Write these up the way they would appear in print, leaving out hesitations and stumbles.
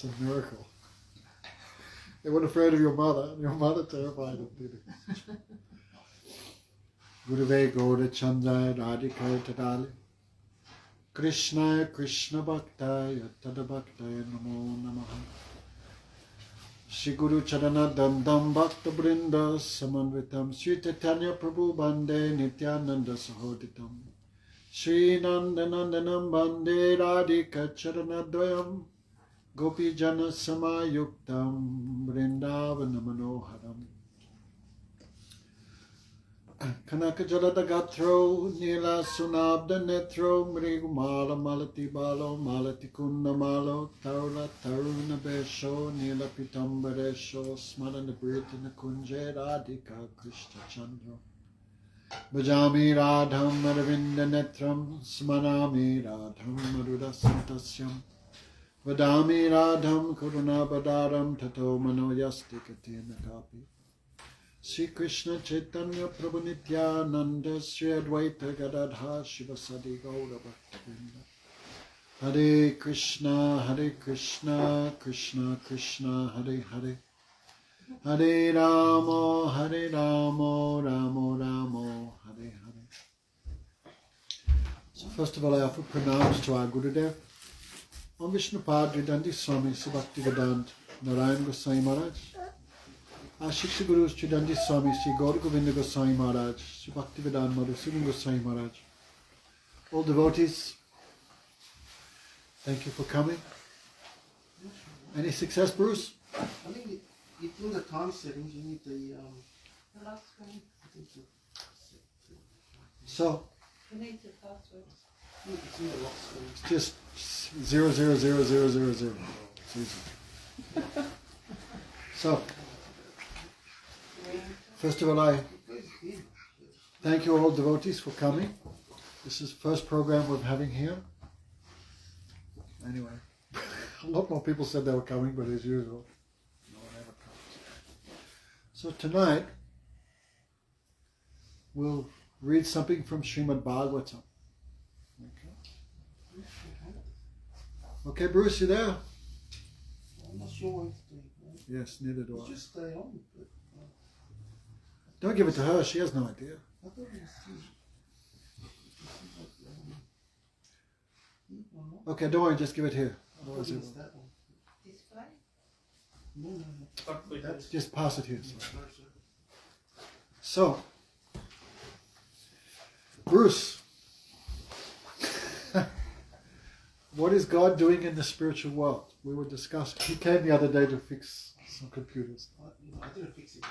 It's a miracle. They weren't afraid of your mother. Your mother terrified them, didn't it? Gurave Gaura Chandra Radhika Tadali Krishna Krishna Bhaktaya Tadabhaktaya Namo Namaha Shri Guru Charana Dandam Bhakta Brinda Samanvitam Sri Chaitanya Prabhu Bande Nityananda Sahoditam Shri Nandanandanam Bande Radhika Charana Dvayam Gopi Jana Samayuktam Vrindavana Manoharam Kanaka Jalada Gatro Nila Sunabda Netro Mrigumala Malati Balo Malati Kunda Malo Taura Taruna Besho Nila Pitambaresho Smarana Britina Kunje Radhika Krishna Chandra Bhajami Radham Maravinda Netram Smanami Radham Maruda Santasyam Vadami Radham Kuruna Badaram Tato Mano Yasti Katina Kapi Sri Krishna Chaitanya Prabhu Nityananda Sri Advaita Gadadha Shivasadi Gaura Bhaktivinoda Hare Krishna Krishna Krishna Hare Hare Hare Rama Rama Rama Hare Hare. So first of all I offer pranams to our Gurudev Om Vishnupada Dandi Swami Bhaktivedanta Narayan Goswami Maharaj our Shiksha Gurus Chidandi Swami Sri Gaura Govinda Goswami Maharaj Sri Bhaktivedanta Madhusudan Goswami Maharaj all devotees thank you for coming. Any success, Bruce? I think you do the time settings, you need the last one. So You need the password. it's in the lock screen. it's just 0000000. It's easy. So first of all, I thank you all devotees for coming. This is the first program we're having here. Anyway, a lot more people said they were coming, but as usual, no one ever comes. So tonight, we'll read something from Srimad Bhagavatam. Okay, Bruce, you there? I'm not sure what it's doing. Yes, neither do I. Just stay on. But, Don't give it to her, she has no idea. I thought it was Okay, don't worry, just give it here. I thought Otherwise it it was won't. that one. Display? No. That's Just pass it here. no, sir. So, Bruce, what is God doing in the spiritual world? We were discussing. He came the other day to fix some computers. I didn't fix it.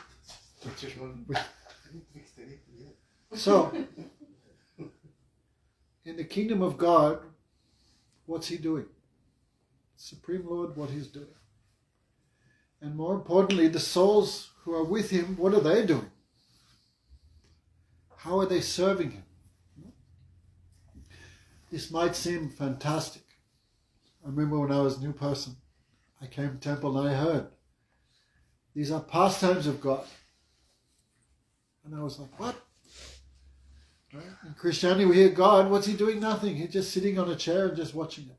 I didn't fix anything yet. So, in the kingdom of God, what's he doing? Supreme Lord, what he's doing. And more importantly, the souls who are with him, what are they doing? How are they serving him? This might seem fantastic. I remember when I was a new person, I came to temple and I heard, these are pastimes of God. And I was like, what? Right? In Christianity we hear God, what's he doing? Nothing. He's just sitting on a chair and just watching it.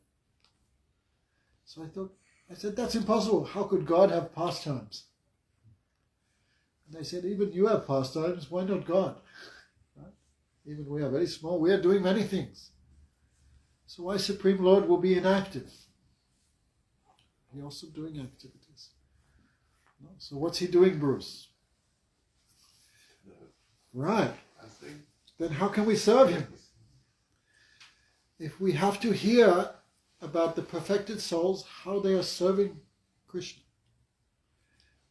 So I said, that's impossible. How could God have pastimes? And they said, even you have pastimes, why not God? Right? Even we are very small, we are doing many things. So why Supreme Lord will be inactive? He's also doing activities. So what's he doing, Bruce? Right. Then how can we serve him? If we have to hear about the perfected souls, how they are serving Krishna.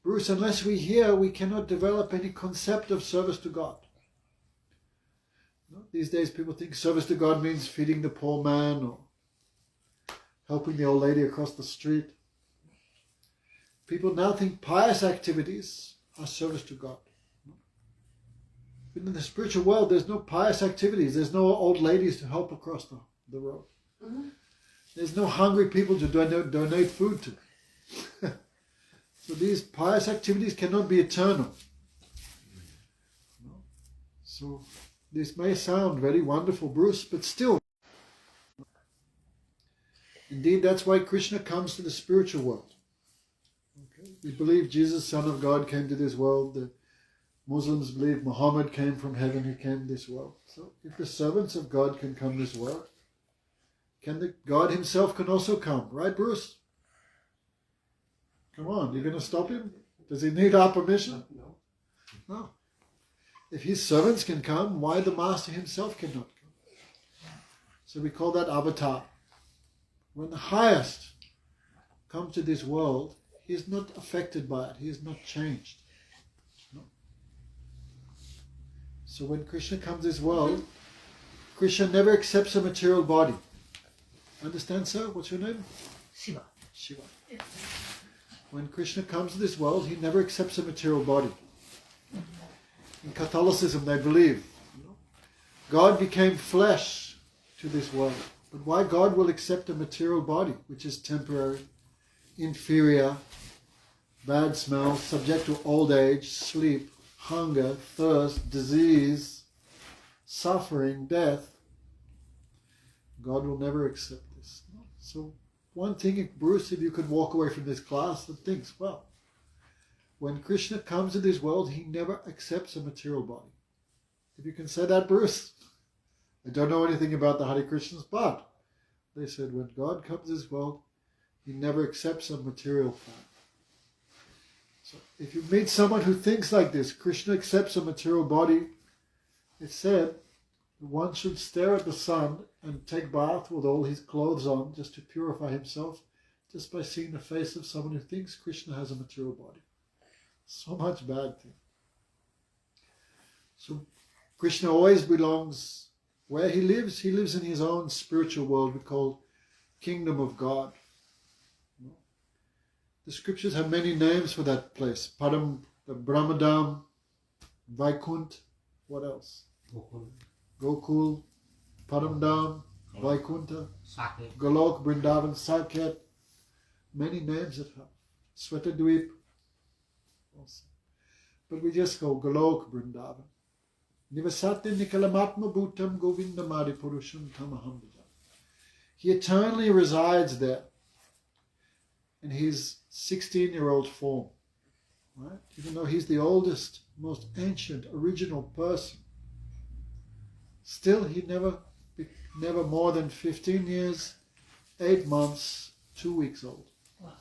Bruce, unless we hear, we cannot develop any concept of service to God. These days people think service to God means feeding the poor man or helping the old lady across the street. People now think pious activities are service to God. But in the spiritual world, there's no pious activities. There's no old ladies to help across the road. Mm-hmm. There's no hungry people to donate food to. So these pious activities cannot be eternal. So this may sound very wonderful, Bruce, but still, Indeed, that's why Krishna comes to the spiritual world. Okay? We believe Jesus, Son of God, came to this world. The Muslims believe Muhammad came from heaven, he came to this world. So if the servants of God can come to this world, God himself can also come. Right, Bruce? Come on, you're going to stop him? Does he need our permission? No. No. If his servants can come, why the master himself cannot come? So we call that avatar. When the highest comes to this world, he is not affected by it. He is not changed. No. So when Krishna comes to this world, Krishna never accepts a material body. Understand, sir? What's your name? Shiva. Shiva. When Krishna comes to this world, he never accepts a material body. In Catholicism, they believe God became flesh to this world. But why God will accept a material body, which is temporary, inferior, bad smell, subject to old age, sleep, hunger, thirst, disease, suffering, death, God will never accept this. So one thing, Bruce, if you could walk away from this class and think, well, when Krishna comes to this world, he never accepts a material body. If you can say that, Bruce. I don't know anything about the Hare Krishnas, but they said when God comes to this world, he never accepts a material form. So if you meet someone who thinks like this, Krishna accepts a material body, it's said one should stare at the sun and take bath with all his clothes on just to purify himself, just by seeing the face of someone who thinks Krishna has a material body. So much bad thing. So Krishna always belongs where he lives in his own spiritual world we call Kingdom of God. The scriptures have many names for that place. Param, the Brahmadam, Vaikunt, what else? Gokul, Paramdam, Vaikunta, Golok, Vrindavan, Saket. Many names it have. Svetadweep also. But we just go Golok, Vrindavan. Nivasati Nikalamatma Bhutam Govindamadi Purusham Tamaham Bhajam. He eternally resides there in his 16-year-old form. Right? Even though he's the oldest, most ancient, original person, still he never more than 15 years, 8 months, 2 weeks old. Wow.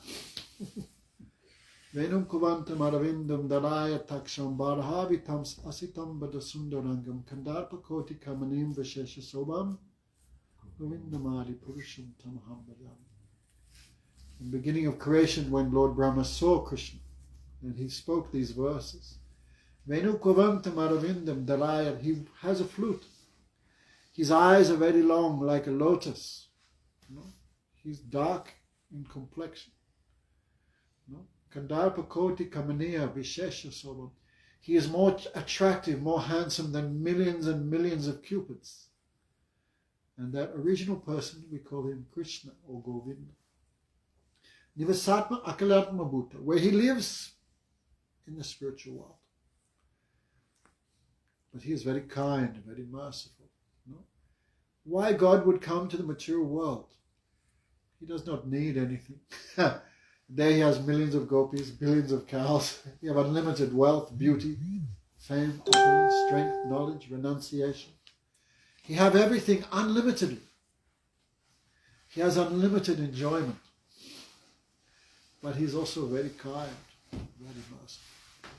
Venum kuvantam aravindam daraya taksham barhavitam asitam badasundarangam kandarpa koti kamanim vishesha sobam govindamadi purusham tamaham bhajam. In the beginning of creation, when Lord Brahma saw Krishna, and he spoke these verses, Venu kuvantam aravindam daraya, he has a flute. His eyes are very long, like a lotus. He's dark in complexion. Kandarpa koti kamaniya vishesha sobam. He is more attractive, more handsome than millions and millions of cupids. And that original person, we call him Krishna or Govinda. Nivasatma akalatma bhuta, where he lives in the spiritual world. But he is very kind, very merciful. Why God would come to the material world? He does not need anything. There he has millions of gopis, billions of cows. He has unlimited wealth, beauty, fame, opulence, strength, knowledge, renunciation. He has everything unlimitedly. He has unlimited enjoyment. But he's also very kind, very merciful.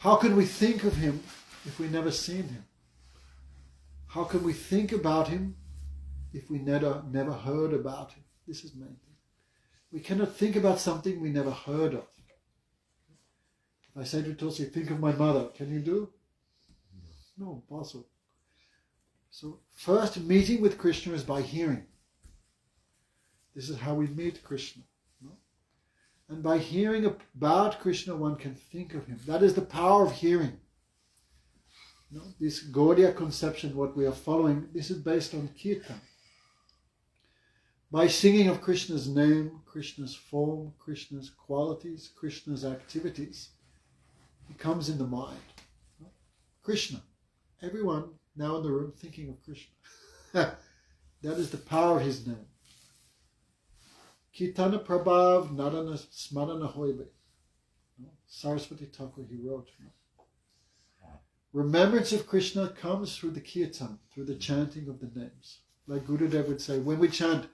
How can we think of him if we never seen him? How can we think about him if we never heard about him? This is the main thing. We cannot think about something we never heard of. If I say to Tulsi, think of my mother, can you do? No, impossible. So first meeting with Krishna is by hearing. This is how we meet Krishna. And by hearing about Krishna, one can think of him. That is the power of hearing. This Gaudiya conception, what we are following, this is based on kirtan. By singing of Krishna's name, Krishna's form, Krishna's qualities, Krishna's activities, he comes in the mind. Krishna. Everyone now in the room thinking of Krishna. That is the power of his name. Kirtana Prabhav Narana Smarana Hoibe. Saraswati Thakur, he wrote. Remembrance of Krishna comes through the kirtan, through the chanting of the names. Like Gurudev would say, when we chant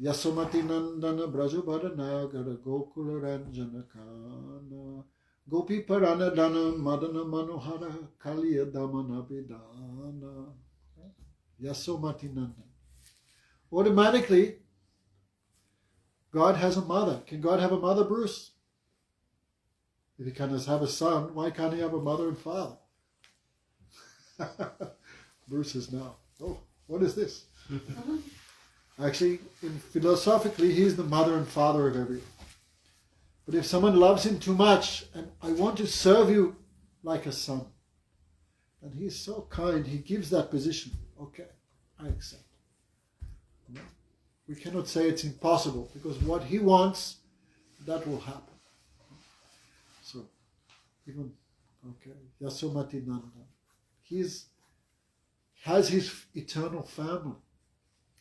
Yasomati Nandana Brajabhara Nagara Gokula Ranjana Kana Gopi Parana Dana Madana Manohara Kaliya Damana Bidana Yasomati Nandana. Automatically, God has a mother. Can God have a mother, Bruce? If he can have a son, why can't he have a mother and father? Bruce is now, oh, what is this? Actually, philosophically, he's the mother and father of everyone. But if someone loves him too much, and I want to serve you like a son, and he's so kind, he gives that position. Okay, I accept. No? We cannot say it's impossible, because what he wants, that will happen. So, even, okay, Yasomati Nanda. He has his eternal family.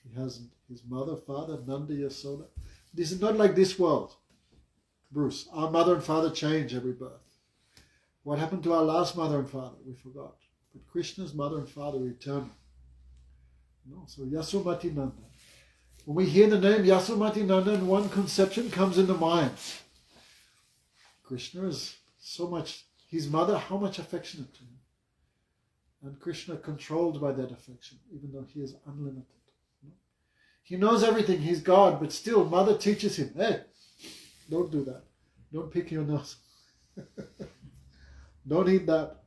He has his mother, father, Nanda, Yasoda. This is not like this world. Bruce, our mother and father change every birth. What happened to our last mother and father? We forgot. But Krishna's mother and father are eternal. No? So Yasomati Nanda. When we hear the name Yasomati Nanda, one conception comes in the mind. Krishna is so much, his mother, how much affectionate to him. And Krishna controlled by that affection, even though he is unlimited. He knows everything, he's God, but still mother teaches him, hey, don't do that. Don't pick your nose. Don't eat that.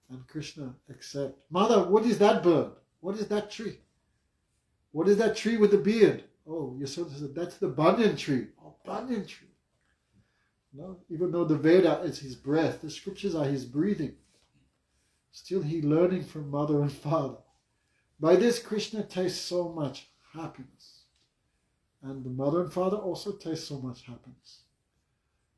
And Krishna accepts. Mother, what is that bird? What is that tree? What is that tree with the beard? Oh, Yasoda said, that's the banyan tree. Oh, banyan tree. No, even though the Veda is his breath, the scriptures are his breathing. Still he learning from mother and father. By this Krishna tastes so much happiness. And the mother and father also taste so much happiness.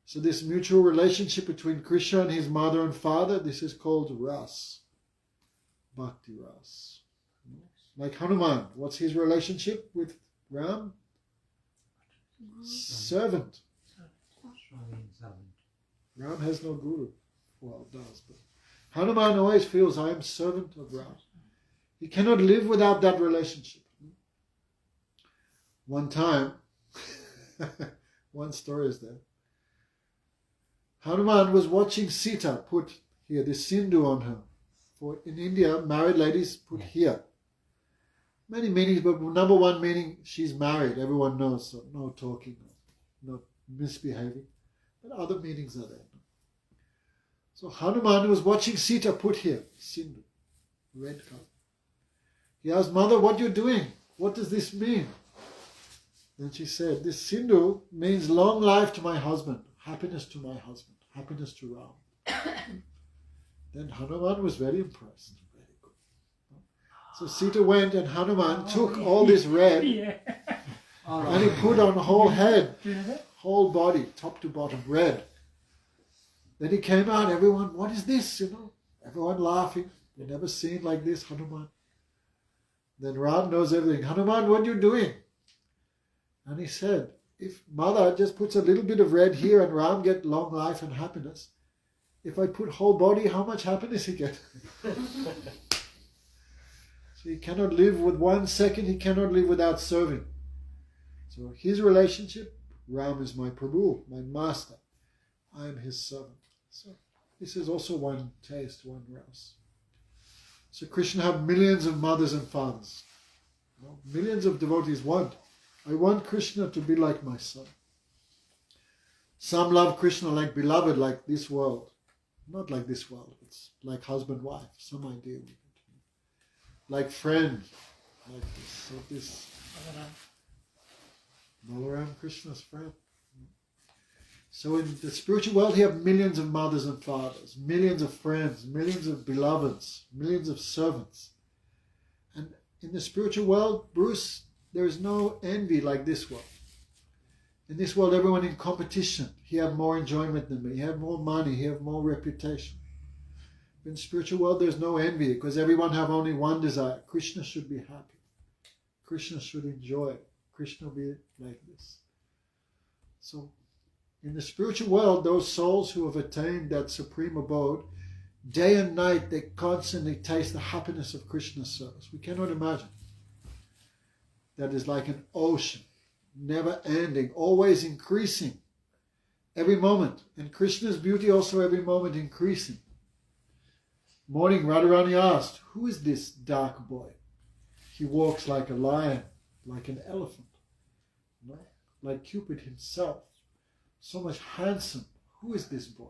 So this mutual relationship between Krishna and his mother and father, this is called Ras. Bhakti Ras. Like Hanuman, what's his relationship with Ram? Servant. Ram has no guru. Well, does, but Hanuman always feels, I am servant of Ram. He cannot live without that relationship. One time, one story is there. Hanuman was watching Sita put here, this Sindhu on her. For in India, married ladies put here. Many meanings, but number one meaning, she's married. Everyone knows, so no talking, no misbehaving. But other meanings are there. So Hanuman was watching Sita put here, Sindhu, red color. He asked, Mother, what are you doing? What does this mean? Then she said, this Sindhu means long life to my husband, happiness to my husband, happiness to Ram. Then Hanuman was very impressed. Very good. So Sita went and Hanuman took all this red and he put on the whole head, whole body, top to bottom, red. Then he came out, everyone, what is this? You know, everyone laughing. They never seen like this, Hanuman. Then Ram knows everything. Hanuman, what are you doing? And he said, if mother just puts a little bit of red here and Ram get long life and happiness, if I put whole body, how much happiness he get? So he cannot live with 1 second, he cannot live without serving. So his relationship, Ram is my Prabhu, my master. I am his servant. So this is also one taste, one ras. So Krishna have millions of mothers and fathers. You know, millions of devotees want. I want Krishna to be like my son. Some love Krishna like beloved, like this world. Not like this world. It's like husband, wife. Some idea with it. Like friend. Like this. So this. Balaram, Krishna's friend. So in the spiritual world, you have millions of mothers and fathers, millions of friends, millions of beloveds, millions of servants. And in the spiritual world, Bruce, there is no envy like this world. In this world, everyone in competition. He have more enjoyment than me. He have more money. He have more reputation. In the spiritual world, there's no envy because everyone have only one desire. Krishna should be happy. Krishna should enjoy. Krishna will be like this. So, in the spiritual world, those souls who have attained that supreme abode, day and night they constantly taste the happiness of Krishna's service. We cannot imagine. That is like an ocean, never ending, always increasing, every moment. And Krishna's beauty also every moment increasing. Morning, Radharani asked, who is this dark boy? He walks like a lion, like an elephant, no? Like Cupid himself. So much handsome. Who is this boy?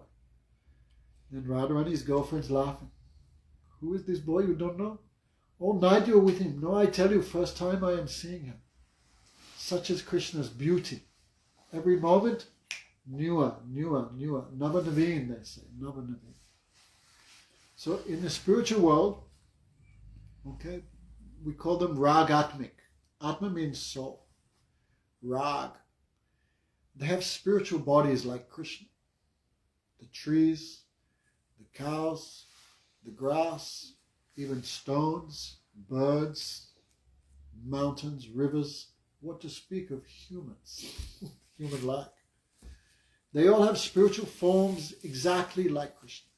And Radharani's girlfriend's laughing. Who is this boy you don't know? All night you're with him. No, I tell you, first time I am seeing him. Such is Krishna's beauty. Every moment, newer, newer, newer. Navanaveen, they say. Navanaveen. So in the spiritual world, okay, we call them ragatmik. Atma means soul. Rag. They have spiritual bodies like Krishna. The trees, the cows, the grass, even stones, birds, mountains, rivers. What to speak of humans, human-like. They all have spiritual forms exactly like Krishna.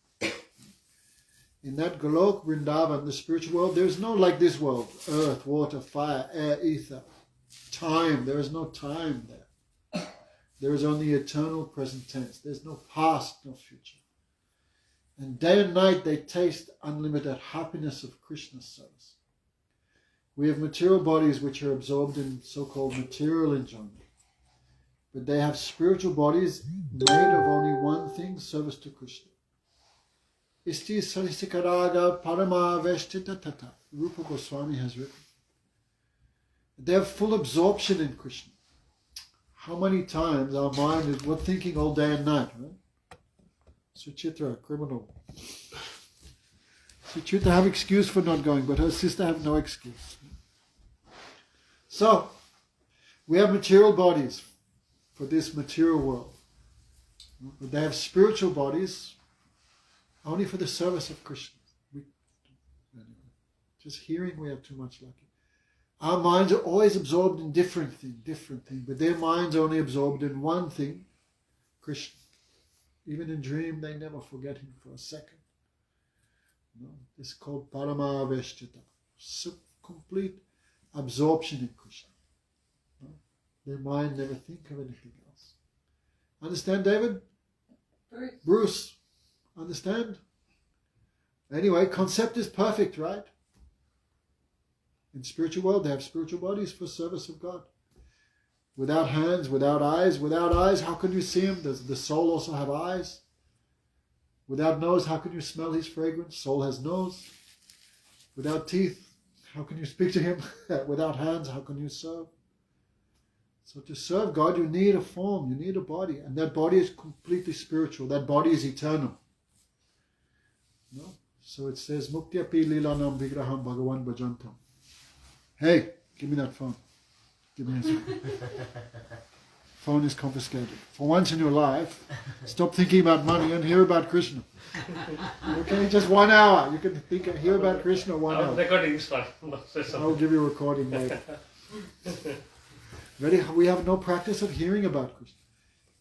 In that Golok, Vrindavan, the spiritual world, there is no like this world. Earth, water, fire, air, ether, time. There is no time there. There is only eternal present tense. There's no past, no future. And day and night they taste unlimited happiness of Krishna's service. We have material bodies which are absorbed in so-called material enjoyment. But they have spiritual bodies made of only one thing, service to Krishna. Isti Sarisikaraga Parama Veshtita Tata. Rupa Goswami has written. They have full absorption in Krishna. How many times our mind is we're thinking all day and night, right? Suchitra, criminal. Suchitra have excuse for not going, but her sister have no excuse. So, we have material bodies for this material world. But they have spiritual bodies only for the service of Krishna. Just hearing, we have too much lucky. Our minds are always absorbed in different thing, but their minds are only absorbed in one thing, Krishna. Even in dream, they never forget him for a second. No, this is called Paramaveshtita. Complete absorption in Krishna. No? Their mind never think of anything else. Understand, David? Bruce, understand? Anyway, concept is perfect, right? In spiritual world, they have spiritual bodies for service of God. Without hands, without eyes, how can you see him? Does the soul also have eyes? Without nose, how can you smell his fragrance? Soul has nose. Without teeth, how can you speak to him? Without hands, how can you serve? So to serve God, you need a form, you need a body. And that body is completely spiritual. That body is eternal. No? So it says, Muktyapi lilanam vigraham bhagavan bhajantam. Hey, give me that phone. Give me his phone. Phone is confiscated. For once in your life, stop thinking about money and hear about Krishna. Okay, just 1 hour. You can hear about Krishna 1 hour. Recording is fun. I'll give you a recording later. Ready? We have no practice of hearing about Krishna.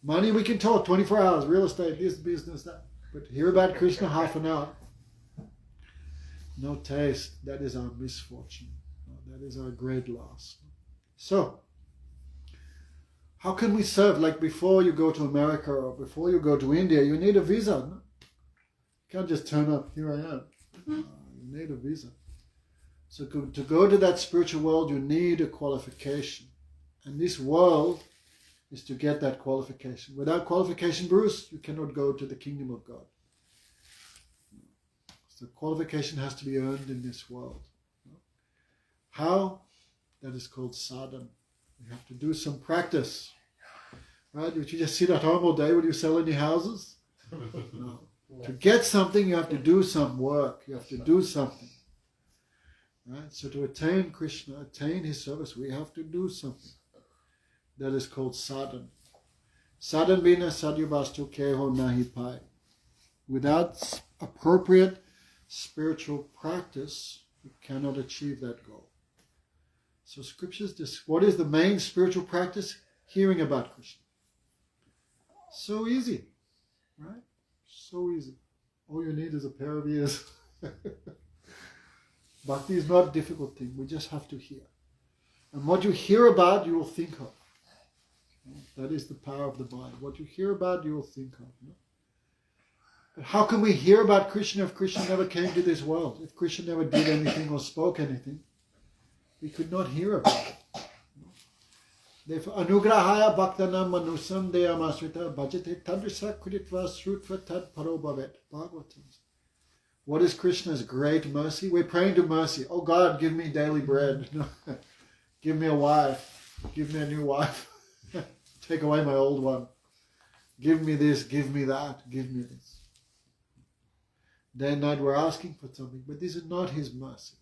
Money we can talk 24 hours. Real estate, this business, that. But hear about Krishna half an hour. No taste. That is our misfortune. That is our great loss. So, how can we serve? Like before you go to America or before you go to India, you need a visa. No? You can't just turn up, here I am. You need a visa. So to go to that spiritual world, you need a qualification. And this world is to get that qualification. Without qualification, Bruce, you cannot go to the kingdom of God. So qualification has to be earned in this world. How? That is called sadhana. You have to do some practice. Right? Would you just sit at home all day? Would you sell any houses? No. To get something, you have to do some work. You have to do something. Right? So to attain Krishna, attain his service, we have to do something. That is called sadhana. Sadhana bina sadhyavastu keho nahi pai. Without appropriate spiritual practice, you cannot achieve that goal. So scriptures, what is the main spiritual practice? Hearing about Krishna. So easy, right? So easy. All you need is a pair of ears. Bhakti is not a difficult thing. We just have to hear. And what you hear about, you will think of. That is the power of the mind. What you hear about, you will think of. But how can we hear about Krishna if Krishna never came to this world? If Krishna never did anything or spoke anything, we could not hear about it. Therefore, anugrahaya bhaktanam manusam deyamasrita bhajate tadrisa kritva srutva tad paro bhavet. Bhagavatam. What is Krishna's great mercy? We're praying to mercy. Oh God, give me daily bread. Give me a wife. Give me a new wife. Take away my old one. Give me this, give me that, give me this. Day and night we're asking for something, but this is not his mercy.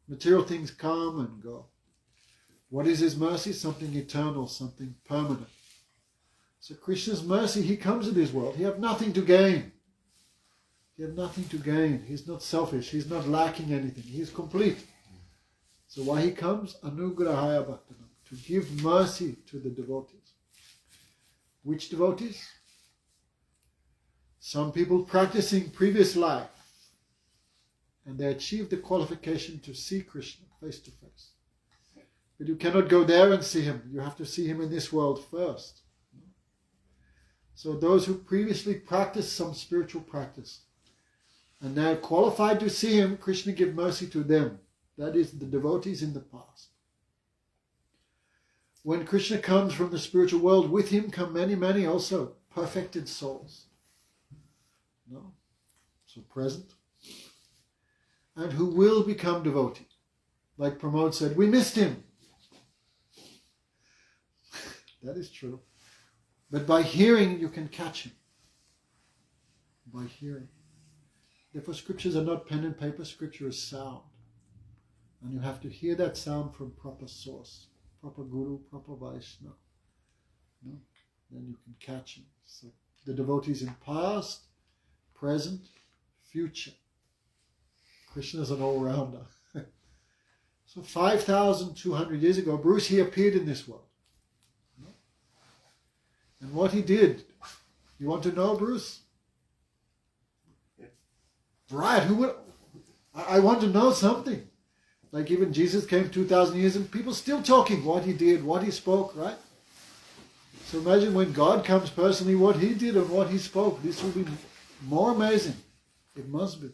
Material things come and go. What is his mercy? Something eternal, something permanent. So Krishna's mercy, he comes to this world. He has nothing to gain. He has nothing to gain. He's not selfish. He's not lacking anything. He's complete. So why he comes? Anugrahaya bhaktanam. To give mercy to the devotees. Which devotees? Some people practicing previous life. And they achieve the qualification to see Krishna face to face. But you cannot go there and see him. You have to see him in this world first. So those who previously practiced some spiritual practice and now qualified to see him, Krishna give mercy to them. That is the devotees in the past. When Krishna comes from the spiritual world, with him come many, many also perfected souls. No? So present. And who will become devotee. Like Pramod said, we missed him. That is true. But by hearing, you can catch him. By hearing. Therefore, scriptures are not pen and paper. Scripture is sound. And you have to hear that sound from proper source. Proper Guru, proper Vaishnava. No? Then you can catch him. So the devotees in past, present, future. Krishna is an all-rounder. So 5,200 years ago, Bruce, he appeared in this world. No? And what he did, you want to know, Bruce? Yeah. Right, who would? I want to know something. Like even Jesus came 2,000 years and people still talking what he did, what he spoke, right? So imagine when God comes personally, what he did and what he spoke. This will be more amazing. It must be.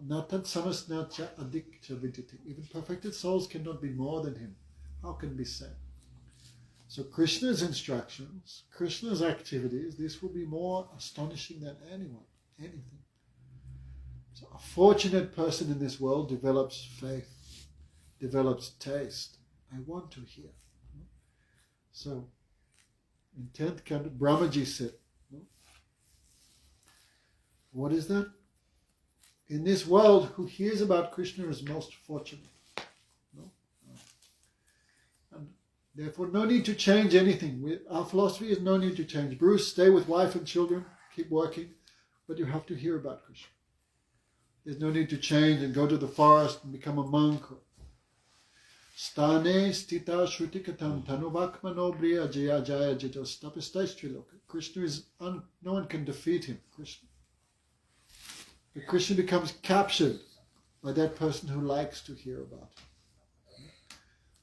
Natat samasnacha adikcha viditi. Even perfected souls cannot be more than him. How can it be said? So Krishna's instructions, Krishna's activities, this will be more astonishing than anyone, anything. So a fortunate person in this world develops faith, develops taste. I want to hear. So, in 10th canto, Brahmaji said, what is that? In this world, who hears about Krishna is most fortunate. And therefore, no need to change anything. Our philosophy is no need to change. Bruce, stay with wife and children, keep working, but you have to hear about Krishna. There's no need to change and go to the forest and become a monk. Stane stita shrutikatam tanuvakmano briya jaya jaya jito stapistais triloka. Krishna is, no one can defeat him, Krishna. But Krishna becomes captured by that person who likes to hear about him.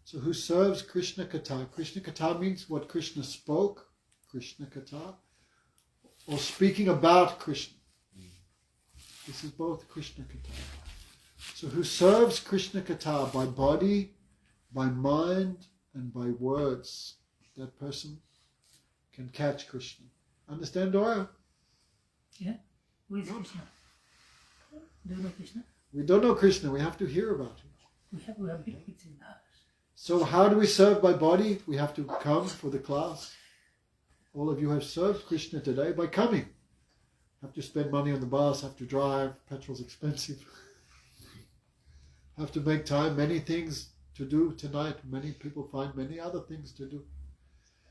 So who serves Krishna Katha? Krishna Katha means what Krishna spoke, Krishna Katha, or speaking about Krishna. This is both Krishna Katha. So who serves Krishna Katha by body, by mind, and by words, that person can catch Krishna. Understand, Dora? Yeah? Who is Krishna? Do you know Krishna? We don't know Krishna, we have to hear about him. We have big kids in the house. So how do we serve by body? We have to come for the class. All of you have served Krishna today by coming. Have to spend money on the bus, have to drive, petrol's expensive. Have to make time, many things to do tonight. Many people find many other things to do.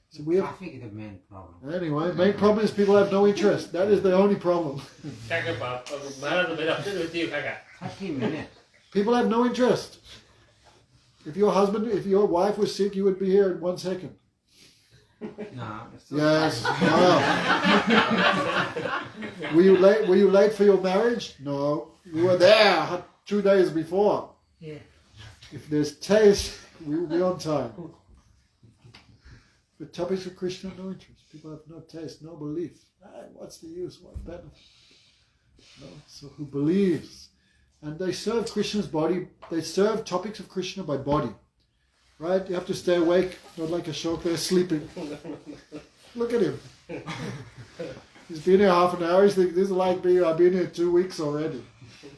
So we have, traffic is the main problem. anyway, main problem is people have no interest. That is the only problem. 30 minutes. People have no interest. If your wife was sick, you would be here in 1 second. No. Yes. No. Were you late for your marriage? No. You were there 2 days before. Yeah. If there's taste, we will be on time. But topics of Krishna, no interest. People have no taste, no belief. What's the use? What benefit? No. So who believes? And they serve Krishna's body. They serve topics of Krishna by body. Right? You have to stay awake, not like Ashok there sleeping. Look at him. He's been here half an hour. He's thinking, this is like me. I've been here 2 weeks already.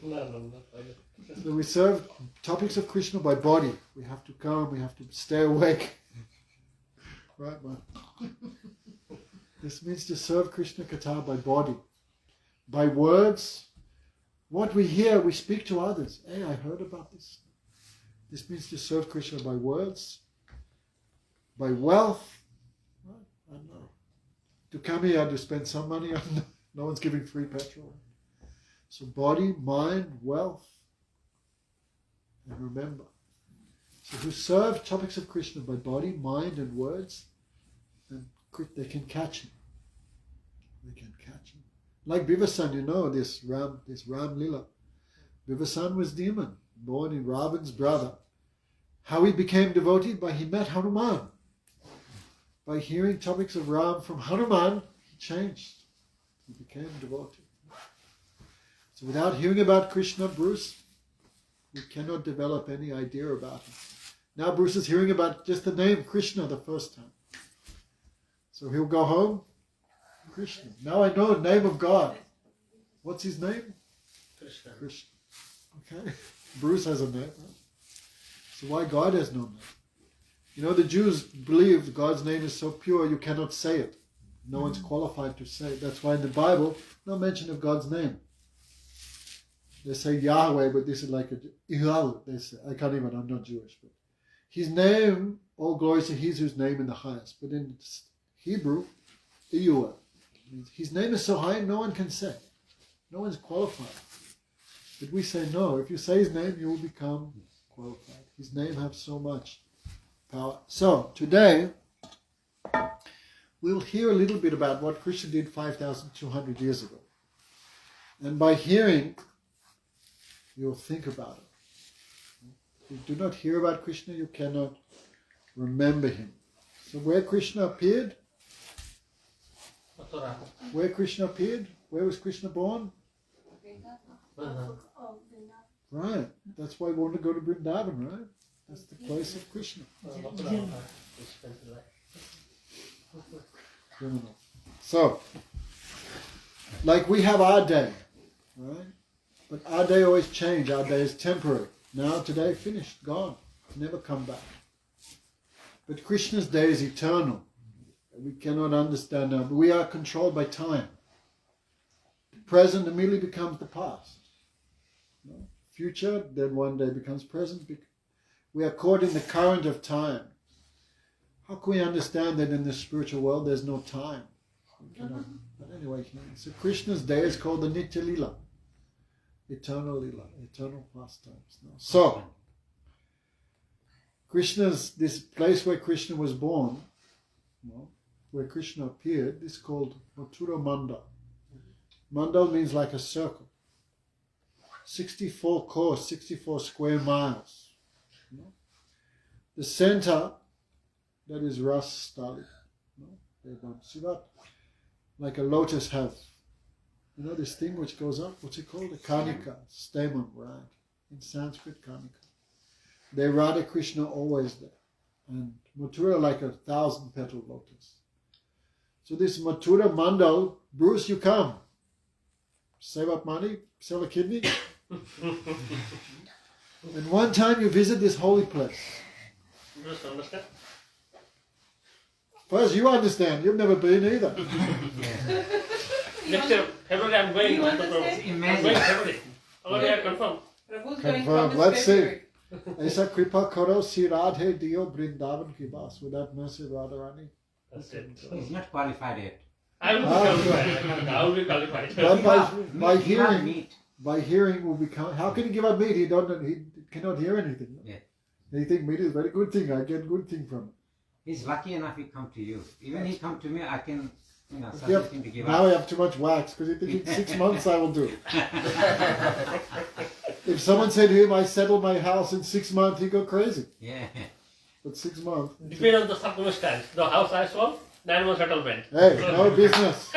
No, not like that. So we serve topics of Krishna by body. We have to come. We have to stay awake. Right, man? This means to serve Krishna Katha by body. By words. What we hear, we speak to others. Hey, I heard about this. This means to serve Krishna by words, by wealth. I don't know. To come here, to spend some money, no one's giving free petrol. So body, mind, wealth, and remember. So who serve topics of Krishna by body, mind, and words, and they can catch him. They can catch him. Like Bivasan, you know, this Ram Lila. Bivasan was demon, born in Ravan's brother. How he became devotee? By he met Hanuman. By hearing topics of Ram from Hanuman, he changed. He became devotee. So without hearing about Krishna, Bruce, we cannot develop any idea about him. Now Bruce is hearing about just the name Krishna the first time. So he'll go home, Krishna. Now I know the name of God. What's his name? Krishna. Krishna. Okay. Bruce has a name. Right? So why God has no name? You know, the Jews believe God's name is so pure you cannot say it. No one's qualified to say it. That's why in the Bible, no mention of God's name. They say Yahweh, but this is like a Ihal. They say, I can't even, I'm not Jewish. But his name, all glory to His whose name in the highest. But in Hebrew, Iyuah. His name is so high, no one can say. No one's qualified. But we say no. If you say His name, you will become qualified. His name has so much power. So, today, we'll hear a little bit about what Krishna did 5,200 years ago. And by hearing, you'll think about it. If you do not hear about Krishna, you cannot remember him. So where Krishna appeared? Where Krishna appeared? Where was Krishna born? Right. That's why we want to go to Vrindavan, right? That's the place of Krishna. Criminal. So, like we have our day, right? But our day always change. Our day is temporary. Now, today, finished, gone, never come back. But Krishna's day is eternal. We cannot understand now. But we are controlled by time. The present immediately becomes the past. No? Future, then one day becomes present. We are caught in the current of time. How can we understand that in the spiritual world there's no time? We cannot. But anyway, so Krishna's day is called the Nitya Lila. Eternal Lila, eternal pastimes. No? So, this place where Krishna was born, where Krishna appeared, is called Mathura Mandal. Mandal means like a circle. 64 course, 64 square miles. The center, that is Ras Stali. See that? Like a lotus have. You know this thing which goes up? What's it called? A Kanika, stamen, right? In Sanskrit, Kanika. They Radha Krishna always there. And Mathura like 1,000-petal lotus. So this Mathura Mandal, Bruce, you come. Save up money, sell a kidney. And one time you visit this holy place. Just understand? First you understand, you've never been either. Next year, February I'm going. You I'm understand? going February. Already I confirmed. Prabhu's going Confirm. from Let's February. see. Aisa kripa karo si Radhe Dio Vrindavan ki bas. With that mercy, Radharani. That's it. He's not qualified yet. I will be qualified. I will be qualified. But by He can't hearing, meet. by hearing will become. How can he give up meat? He cannot hear anything. Yeah. They think meat is very good thing. I get good thing from it. He's lucky enough he come to you. Even he come to me, I can, Yep. something to give Now I up. have too much wax because he thinks in 6 months I will do it. If someone said to him, I settle my house in 6 months, he'd go crazy. Yeah. But 6 months, Depends on the circumstance. The house I sold, 9 months settlement. hey, no business.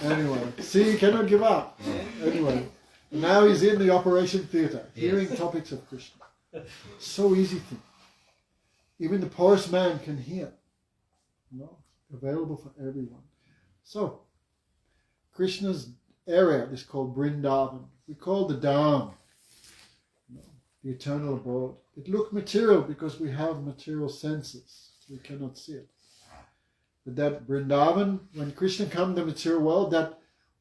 Anyway, see, he cannot give up. Anyway, now he's in the operation theatre, hearing topics of Krishna. So easy thing. Even the poorest man can hear. Available for everyone. So, Krishna's area is called Vrindavan. We call the Dham, the eternal abode. It looked material because we have material senses. We cannot see it. But that Vrindavan, when Krishna comes to the material world, that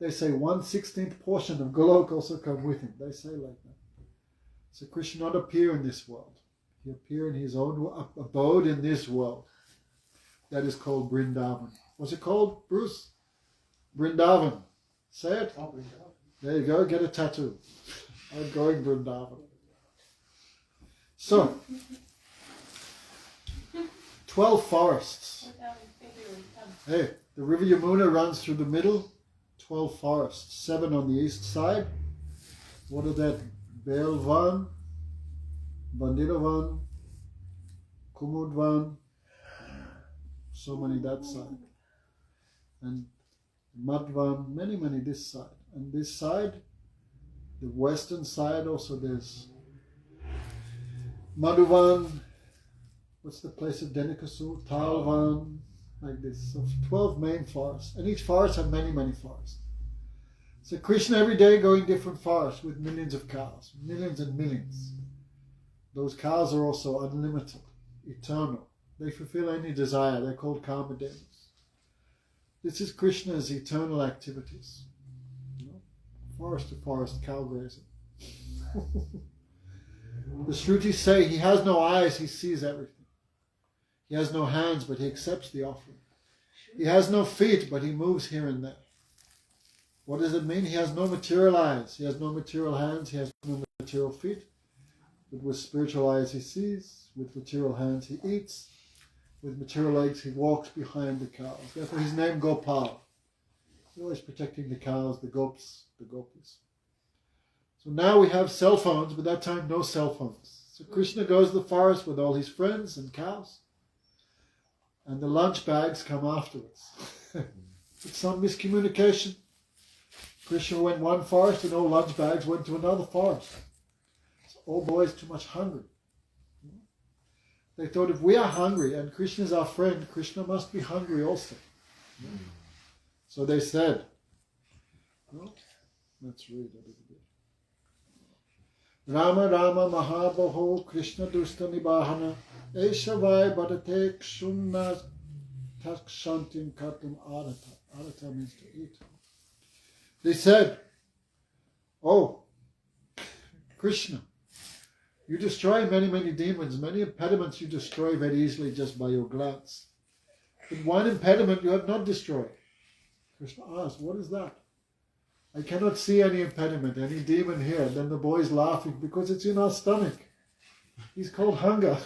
they say 1/16th portion of Golok also come with him. They say like that. So Krishna not appear in this world. He appear in his own abode in this world. That is called Vrindavan. What's it called, Bruce? Vrindavan. Say it. Oh, bring it up. There you go, get a tattoo. I'm going Vrindavan. So, 12 forests. Put down your finger and thumb. Hey, the river Yamuna runs through the middle. 12 forests. 7 on the east side. What are that? Belvan, Bandiravan, Kumudvan. So many that side. And Madhvan, many this side. And this side, the western side also there's Madhuvan, what's the place of Denikasu? Talvan, like this. So 12 main forests. And each forest have many forests. So Krishna every day going different forests with millions of cows. Millions and millions. Those cows are also unlimited, eternal. They fulfill any desire. They're called Kamadevas. This is Krishna's eternal activities. Forest to forest, cow grazing. The Shrutis say he has no eyes, he sees everything. He has no hands, but he accepts the offering. He has no feet, but he moves here and there. What does it mean? He has no material eyes. He has no material hands. He has no material feet. But with spiritual eyes he sees. With material hands he eats. With material legs he walks behind the cows. Therefore his name Gopal. He's always protecting the cows, the gopis. So now we have cell phones, but that time no cell phones. So Krishna goes to the forest with all his friends and cows. And the lunch bags come afterwards. It's some miscommunication. Krishna went one forest and all lunch bags went to another forest. So all boys too much hungry. They thought if we are hungry and Krishna is our friend, Krishna must be hungry also. So they said, let's read a little bit. Rama Rama Mahabaho Krishna Dusta Nibahana Eshavai Badatek Shunna Takshantim Katum Arata. Arata means to eat. They said, oh, Krishna, you destroy many demons, many impediments you destroy very easily just by your glance. But one impediment you have not destroyed. Krishna asked, what is that? I cannot see any impediment, any demon here. Then the boy's laughing because it's in our stomach. He's called hunger.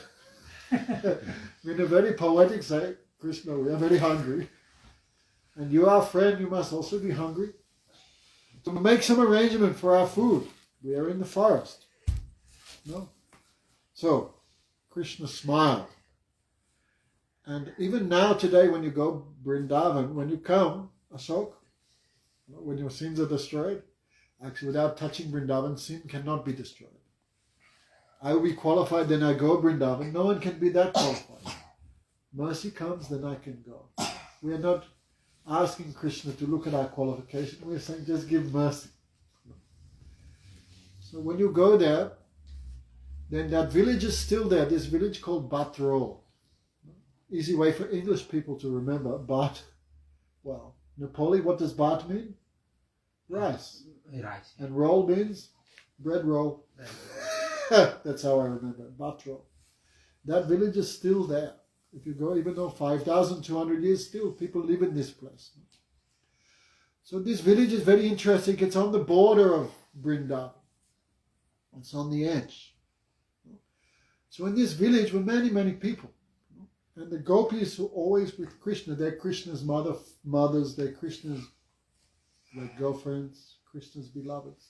In a very poetic say, Krishna, we are very hungry. And you, our friend, you must also be hungry. So make some arrangement for our food. We are in the forest. No? So, Krishna smiled. And even now today when you go Vrindavan, when you come, Ashok, when your sins are destroyed, actually without touching Vrindavan, sin cannot be destroyed. I will be qualified, then I go Vrindavan. No one can be that qualified. Mercy comes, then I can go. We are not asking Krishna to look at our qualification. We are saying just give mercy. So when you go there, then that village is still there. This village called Batro. Easy way for English people to remember. Bat. Well, Nepali, what does bat mean? Rice. Rice. And roll means bread roll. That's how I remember it. Batro. That village is still there. If you go, even though 5,200 years, still people live in this place. So this village is very interesting. It's on the border of Vrindavan. It's on the edge. So in this village were many, many people. And the gopis were always with Krishna. They're Krishna's mothers, they're Krishna's girlfriends, Krishna's beloveds.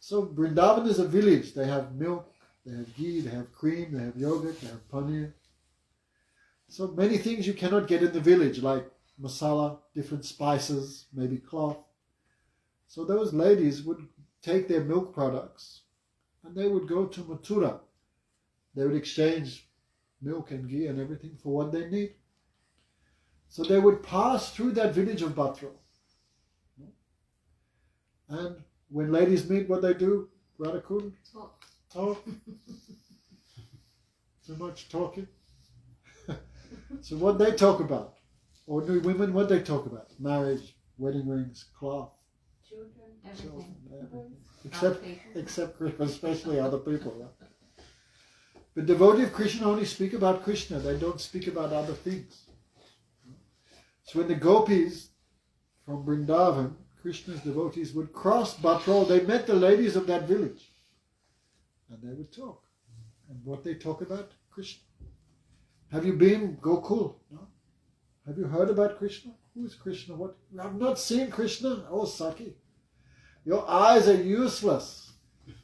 So Vrindavan is a village. They have milk, they have ghee, they have cream, they have yogurt, they have paneer. So many things you cannot get in the village, like masala, different spices, maybe cloth. So those ladies would take their milk products and they would go to Mathura. They would exchange milk and ghee and everything for what they need. So they would pass through that village of Batra. And when ladies meet, what they do, Radhakund? Talk. Too much talking. So what they talk about, ordinary women, what they talk about, marriage, wedding rings, cloth, Children, everything. Except especially other people. Yeah? The devotee of Krishna only speak about Krishna. They don't speak about other things. So when the gopis from Vrindavan, Krishna's devotees, would cross Batrol, they met the ladies of that village. And they would talk. And what they talk about? Krishna. Have you been Gokul? No. Have you heard about Krishna? Who is Krishna? What? You have not seen Krishna? Oh, Saki. Your eyes are useless.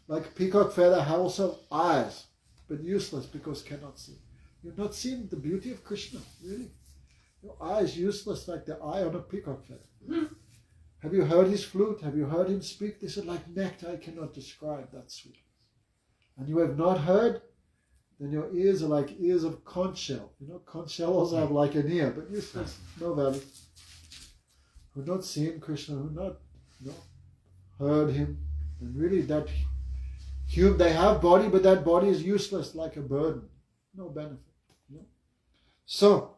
Like peacock feather have also eyes, but useless because cannot see. You've not seen the beauty of Krishna, really. Your eye is useless like the eye on a peacock feather. Have you heard his flute? Have you heard him speak? This is like nectar I cannot describe, that sweetness. And you have not heard? Then your ears are like ears of conch shell. You know, conch shell also have like an ear, but useless, no value. Who not seen Krishna, who not heard him, and really that they have body, but that body is useless, like a burden, no benefit. You know? So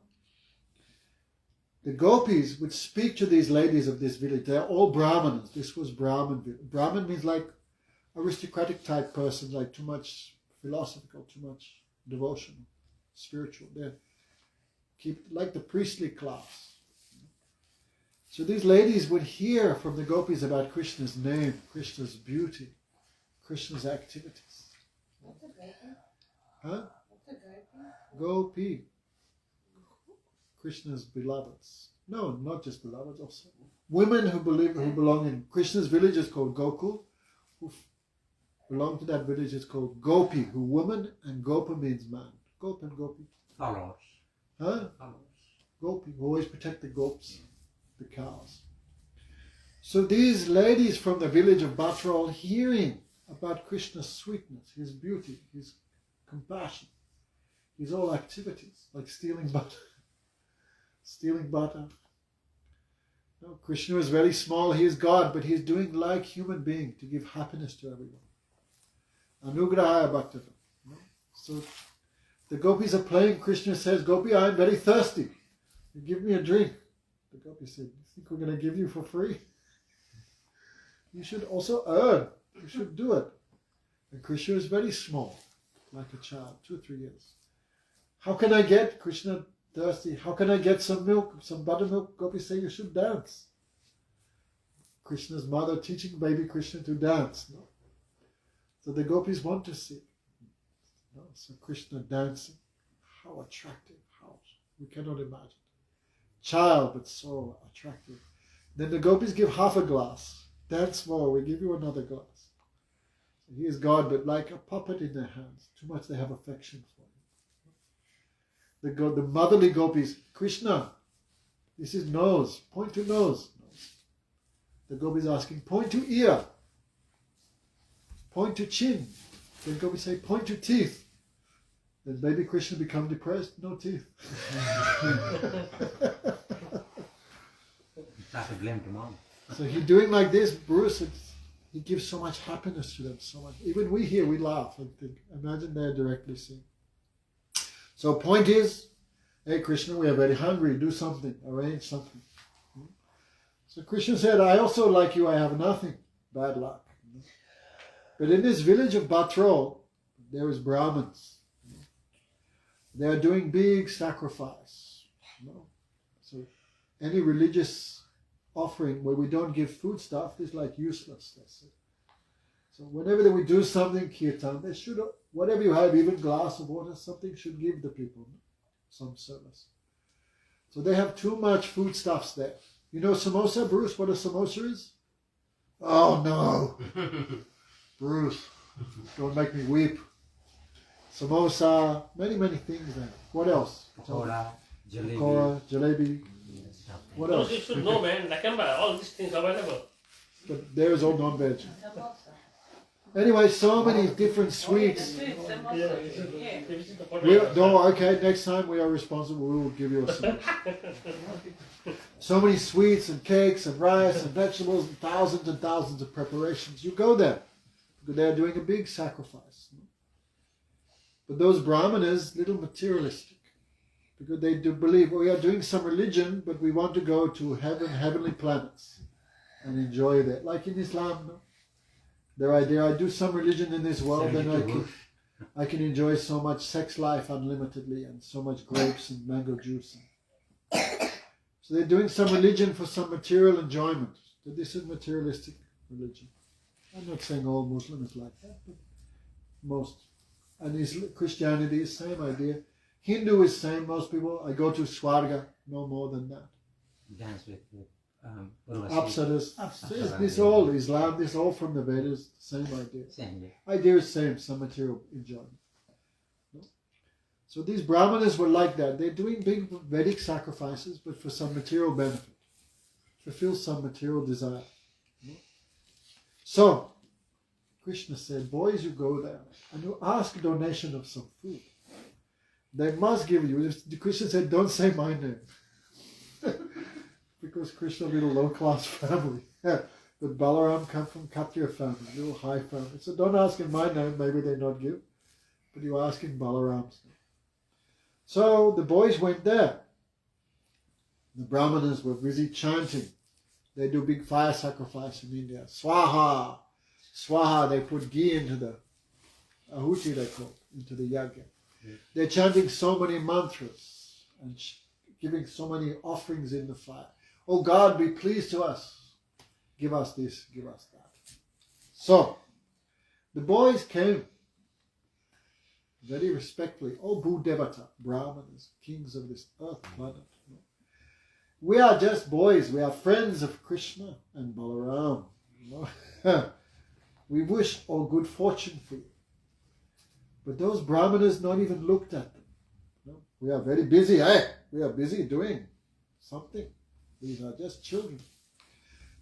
the gopis would speak to these ladies of this village. They are all Brahmanas. This was Brahman. Brahman means like aristocratic type person, like too much philosophical, too much devotional, spiritual. They keep like the priestly class. So these ladies would hear from the gopis about Krishna's name, Krishna's beauty, Krishna's activities. What's a gopi? Huh? What's a gopi? Gopi. Krishna's beloveds. No, not just beloveds, also. Women who belong in Krishna's village is called Gokul. Who belong to that village is called Gopi, who woman, and Gopa means man. Gop and Gopi. Followers. Huh? Followers. Gopi, who always protect the gops, the cows. So these ladies from the village of Batra are all hearing about Krishna's sweetness, his beauty, his compassion, his all activities, like stealing butter. Stealing butter. No, Krishna is very small, he is God, but he is doing like human being to give happiness to everyone. Anugrahaya Bhaktava. No? So the gopis are playing, Krishna says, Gopi, I am very thirsty. You give me a drink. The gopi said, you think we're going to give you for free? You should also earn. You should do it. And Krishna is very small, like a child, 2 or 3 years. How can I get Krishna thirsty? How can I get some milk, some buttermilk? Gopi say you should dance. Krishna's mother teaching baby Krishna to dance. No? So the gopis want to see. No? So Krishna dancing. How attractive. How we cannot imagine. Child, but so attractive. Then the gopis give half a glass. Dance more, we give you another glass. So he is God, but like a puppet in their hands. Too much they have affection for him. The motherly gopis, Krishna, this is nose, point to nose. The gopis asking, point to ear, point to chin. Then gopis say, point to teeth. Then baby Krishna become depressed, no teeth. Start to blame to mom. So he's doing like this, Bruce, he gives so much happiness to them, so much. Even we here, we laugh and think, imagine they're directly seeing. So point is, hey Krishna, we are very hungry, do something, arrange something. So Krishna said, I also like you, I have nothing, bad luck. But in this village of Batrol, there is Brahmans. They are doing big sacrifice. So any religious offering where we don't give food stuff is like useless. So whenever we do something, kirtan, there should whatever you have, even glass of water, something should give the people some service. So they have too much foodstuffs there. You know samosa, Bruce, what a samosa is? Oh no, Bruce, don't make me weep. Samosa, many things there. What else? Pakora, jalebi. Pakora, jalebi. Stuff. What Those else? you should know, man. Nakamba, all these things available. But there's all non-veg. Samosa. Anyway, so many different sweets. Okay, next time we are responsible, we will give you a solution. So many sweets and cakes and rice and vegetables and thousands of preparations. You go there because they are doing a big sacrifice. But those Brahmanas, little materialistic, because they do believe we are doing some religion, but we want to go to heavenly planets and enjoy that. Like in Islam, no? Their idea, I do some religion in this world, then I can enjoy so much sex life unlimitedly and so much grapes and mango juice. So they're doing some religion for some material enjoyment. So this is materialistic religion. I'm not saying all Muslims is like that, but most. And Christianity is same idea. Hindu is same. Most people, I go to Swarga, no more than that. Dance with Apsaras. This all Islam. This all from the Vedas. Same idea. Same, yeah. Idea is same. Some material enjoyment. No? So these Brahmanas were like that. They're doing big Vedic sacrifices, but for some material benefit, fulfill some material desire. No? So Krishna said, "Boys, you go there and you ask a donation of some food. They must give you." Krishna said, "Don't say my name." Because Krishna, little low-class family. But Balaram come from Kshatriya family, little high family. So don't ask in my name, maybe they not give. But you ask in Balaram's name. So the boys went there. The Brahmanas were busy chanting. They do big fire sacrifice in India. Swaha! Swaha, they put ghee into the ahuti, they call it, into the yagya. Yeah. They're chanting so many mantras and giving so many offerings in the fire. Oh God, be pleased to us. Give us this, give us that. So, the boys came very respectfully. Oh Bhudevata, Brahmanas, kings of this earth planet. We are just boys. We are friends of Krishna and Balaram. We wish all good fortune for you. But those Brahmanas not even looked at them. We are very busy. We are busy doing something. These are just children.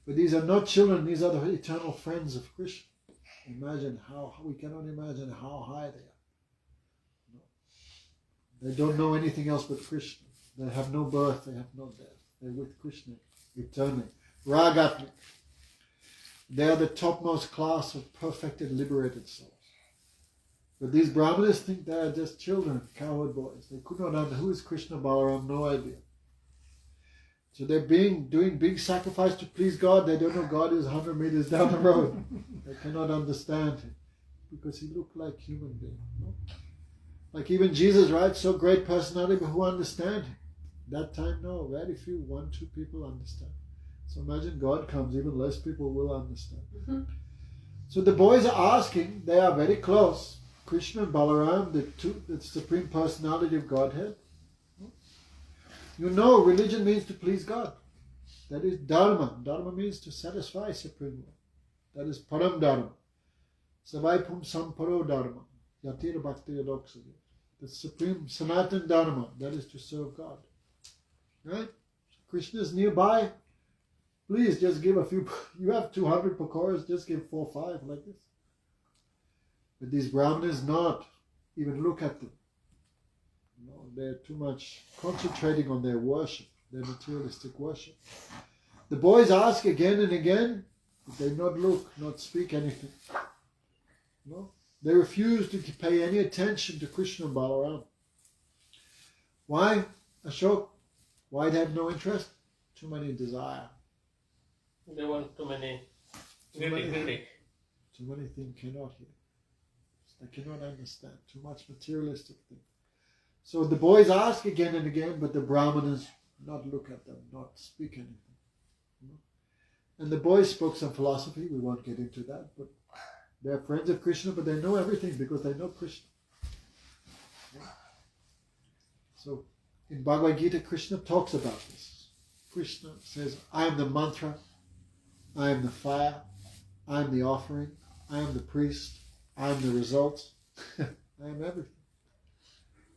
But these are not children. These are the eternal friends of Krishna. Imagine how we cannot imagine how high they are. They don't know anything else but Krishna. They have no birth. They have no death. They're with Krishna eternally. Ragatmik. They are the topmost class of perfected, liberated souls. But these Brahmanas think they are just children, cowherd boys. They could not understand who is Krishna Balaram, no idea. So they're doing big sacrifice to please God. They don't know God is 100 meters down the road. They cannot understand him because he looked like human being. No? Like even Jesus, right? So great personality, but who understand him? That time, no. Very few, 1-2 people understand. So imagine God comes, even less people will understand. Mm-hmm. So the boys are asking, they are very close. Krishna and Balaram, the Supreme Personality of Godhead. You know, religion means to please God. That is Dharma. Dharma means to satisfy Supreme Lord. That is Param Dharma. Savaipum Samparo Dharma. Yatir Bhakti Yadoksaya. The Supreme Sanatan Dharma. That is to serve God. Right? Krishna is nearby. Please just give a few. You have 200 pakoras, just give 4 or 5 like this. But these Brahmanas not even look at them. No, they're too much concentrating on their worship, their materialistic worship. The boys ask again and again, but they not look, not speak anything. No, they refuse to pay any attention to Krishna and Balaram. Why, Ashok? Why they have no interest? Too many desire. They want too many. Too many things cannot hear. They cannot understand. Too much materialistic thing. So the boys ask again and again, but the Brahmanas not look at them, not speak anything. And the boys spoke some philosophy. We won't get into that, but They're friends of Krishna, but they know everything because they know Krishna. So in Bhagavad Gita, Krishna talks about this. Krishna says, I am the mantra, I am the fire, I am the offering, I am the priest, I am the result, I am everything.